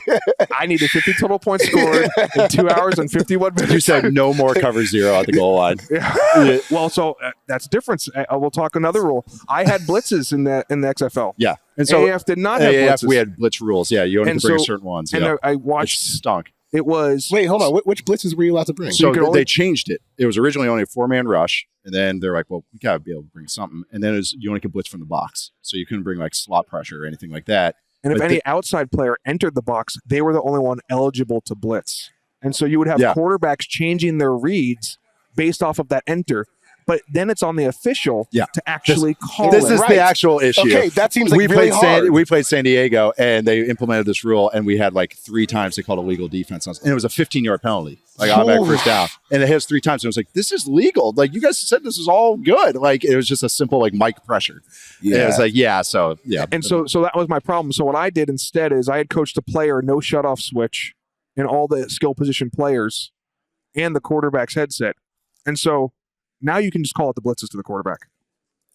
I needed 50 total points scored in 2 hours and 51 minutes. You said no more cover 0 at the goal line. Yeah. Well, so that's difference. We'll talk another rule. I had blitzes in the XFL. Yeah. And so AAF did not have blitzes. We had blitz rules. Yeah, you only can bring certain ones. And I watched. It stunk. It was. Wait, hold on. Which blitzes were you allowed to bring? So they changed it. It was originally only a 4-man rush, and then they're like, well, we got to be able to bring something. And then you only could blitz from the box. So you couldn't bring like slot pressure or anything like that. And if any outside player entered the box, they were the only one eligible to blitz. And so you would have quarterbacks changing their reads based off of that enter. But then it's on the official to actually call this it. This is the actual issue. Okay, that seems like really hard. We played San Diego, and they implemented this rule, and we had like 3 times they called illegal defense on us. And it was a 15-yard penalty, like automatic first down. And it hit us 3 times. And it was like, this is legal. Like, you guys said this was all good. Like, it was just a simple, like, mic pressure. Yeah. And it was like, And so that was my problem. So what I did instead is I had coached a player, no shutoff switch, in all the skill position players and the quarterback's headset. And so now you can just call it the blitzes to the quarterback.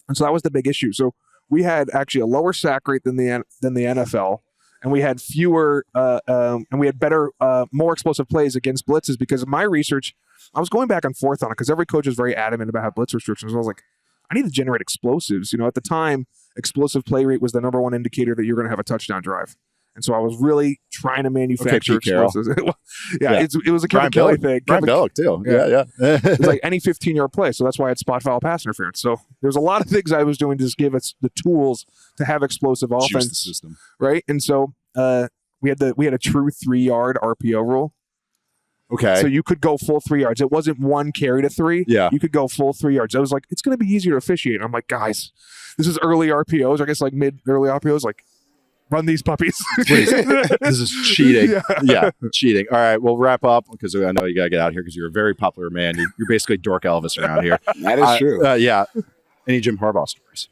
And so that was the big issue. So we had actually a lower sack rate than the NFL, and we had fewer and we had better, more explosive plays against blitzes because of my research. I was going back and forth on it because every coach is very adamant about how blitz restrictions. I was like, I need to generate explosives. At the time, explosive play rate was the number one indicator that you're going to have a touchdown drive. And so I was really trying to manufacture explosives. It was a Kevin Kelly thing. Brian Bellick, too. Yeah. It's like any 15-yard play. So that's why it's spot foul pass interference. So there's a lot of things I was doing to just give us the tools to have explosive offense. Juice the system. Right? And so we had a true 3-yard RPO rule. Okay. So you could go full 3 yards. It wasn't 1 carry to 3. Yeah. You could go full 3 yards. I was like, it's going to be easier to officiate. I'm like, guys, this is early RPOs. I guess like mid-early RPOs. Like, run these puppies. Please. This is cheating. Yeah, cheating. All right, we'll wrap up because I know you got to get out here because you're a very popular man. You're basically Dork Elvis around here. That is true. Yeah. Any Jim Harbaugh stories?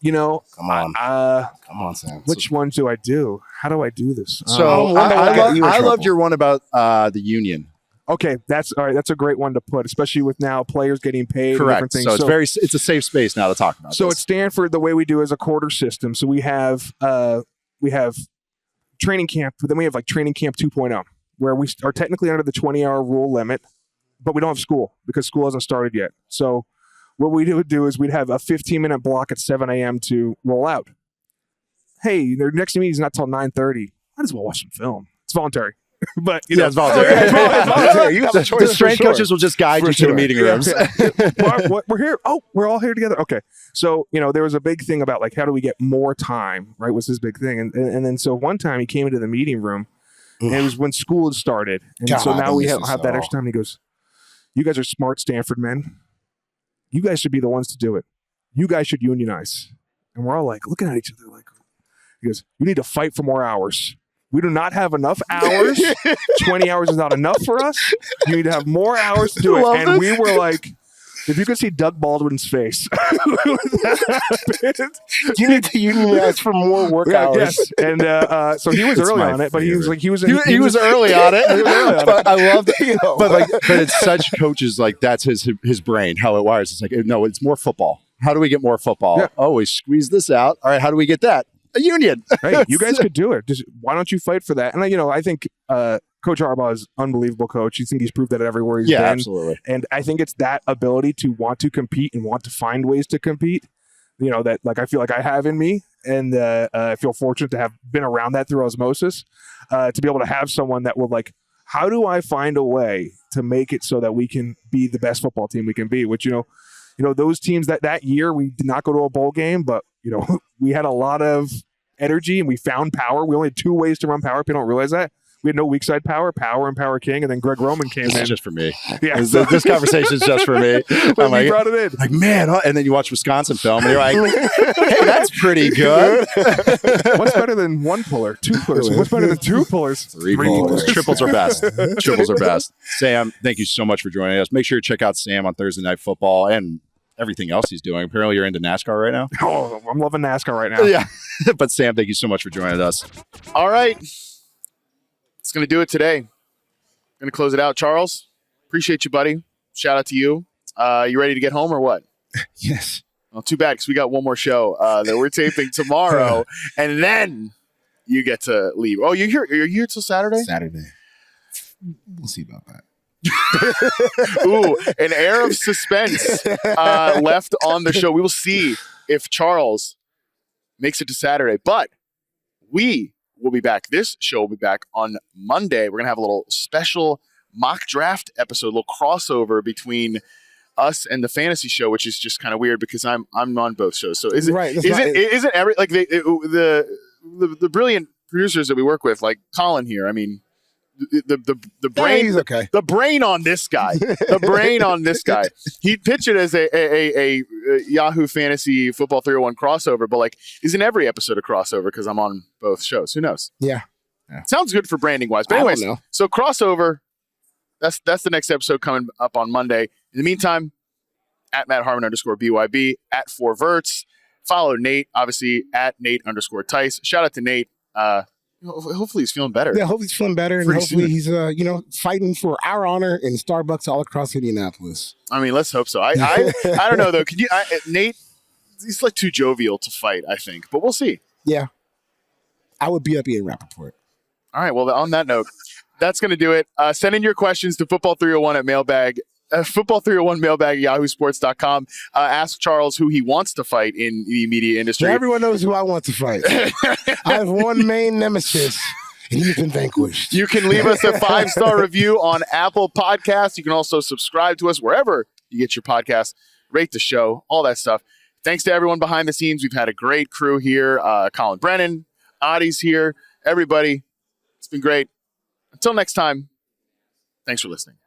Come on, Sam. Which ones do I do? How do I do this? So I loved your one about the union. Okay, that's all right. That's a great one to put, especially with now players getting paid. Correct. And different things. So it's a safe space now to talk about. So at Stanford, the way we do is a quarter system. So we have training camp, but then we have like training camp 2.0, where we are technically under the 20-hour rule limit, but we don't have school because school hasn't started yet. So what we would do is we'd have a 15-minute block at 7 a.m. to roll out. Hey, their next meeting is not till 9:30. Might as well watch some film. It's voluntary. But it's voluntary. It's voluntary. You have a choice. The strength coaches will just guide you to the meeting rooms. We're here. Oh, we're all here together. Okay. So, there was a big thing about like, how do we get more time, right? Was his big thing. And then so one time he came into the meeting room and it was when school had started. And so now we have that extra time. And he goes, you guys are smart Stanford men. You guys should be the ones to do it. You guys should unionize. And we're all like looking at each other like, he goes, you need to fight for more hours. We do not have enough hours. 20 hours is not enough for us. You need to have more hours to do it. And we were like, if you could see Doug Baldwin's face. You need to unionize for more work hours. Yes. And so he was early on it, but he was like, he was early on it. But I love that. But it's such coaches, like that's his brain, how it wires. It's like, no, it's more football. How do we get more football? Yeah. Oh, we squeeze this out. All right, how do we get that? A union. Hey, you guys could do it. Just why don't you fight for that? And I think Coach Harbaugh is unbelievable coach. You think he's proved that everywhere he's been. Absolutely. And I think it's that ability to want to compete and want to find ways to compete, that like I feel like I have in me. And I feel fortunate to have been around that through osmosis, to be able to have someone that will like, how do I find a way to make it so that we can be the best football team we can be? Which, those teams that year, we did not go to a bowl game, but, we had a lot of energy and we found power. We only had 2 ways to run power. People don't realize that. We had no weak side power and Power King, and then Greg Roman came in. It's just for me. Yeah, this conversation is just for me. I'm like, brought it in. Like, man, and then you watch Wisconsin film, and you're like, hey, that's pretty good. What's better than 1 puller, 2 pullers? What's better than 2 pullers? 3 pullers. Triples are best. Triples are best. Sam, thank you so much for joining us. Make sure to check out Sam on Thursday Night Football and everything else he's doing. Apparently, you're into NASCAR right now. Oh, I'm loving NASCAR right now. Yeah. But Sam, thank you so much for joining us. All right. It's going to do it today. Going to close it out. Charles, appreciate you, buddy. Shout out to you. You ready to get home or what? Yes. Well, too bad because we got one more show that we're taping tomorrow, and then you get to leave. Oh, you're here till Saturday? Saturday. We'll see about that. Ooh, an air of suspense left on the show. We will see if Charles makes it to Saturday, but we'll be back. This show will be back on Monday. We're going to have a little special mock draft episode, a little crossover between us and the fantasy show, which is just kind of weird because I'm on both shows. So is it right? Isn't every like the brilliant producers that we work with, like Colin here? I mean, the brain, yeah, he's okay. The brain on this guy, He'd pitch it as a Yahoo Fantasy Football 301 crossover, but like, isn't every episode a crossover because I'm on both shows? Who knows? Yeah. Sounds good for branding wise. But anyways, so crossover. That's the next episode coming up on Monday. In the meantime, at Matt Harmon _BYB, at 4Verts. Follow Nate, obviously, at Nate _Tice. Shout out to Nate. Hopefully he's feeling better. Yeah, hopefully he's feeling better, and hopefully he's fighting for our honor in Starbucks all across Indianapolis. I mean, let's hope so. I don't know though. Nate? He's like too jovial to fight, I think, but we'll see. Yeah, I would be up Ian Rappaport. All right. Well, on that note, that's going to do it. Send in your questions to football301 at mailbag. Football301 mailbag at yahoosports.com. Ask Charles who he wants to fight in the media industry. Well, everyone knows who I want to fight. I have one main nemesis, and he's been vanquished. You can leave us a 5-star review on Apple Podcasts. You can also subscribe to us wherever you get your podcast. Rate the show, all that stuff. Thanks to everyone behind the scenes. We've had a great crew here. Colin Brennan, Adi's here, everybody. It's been great. Until next time, thanks for listening.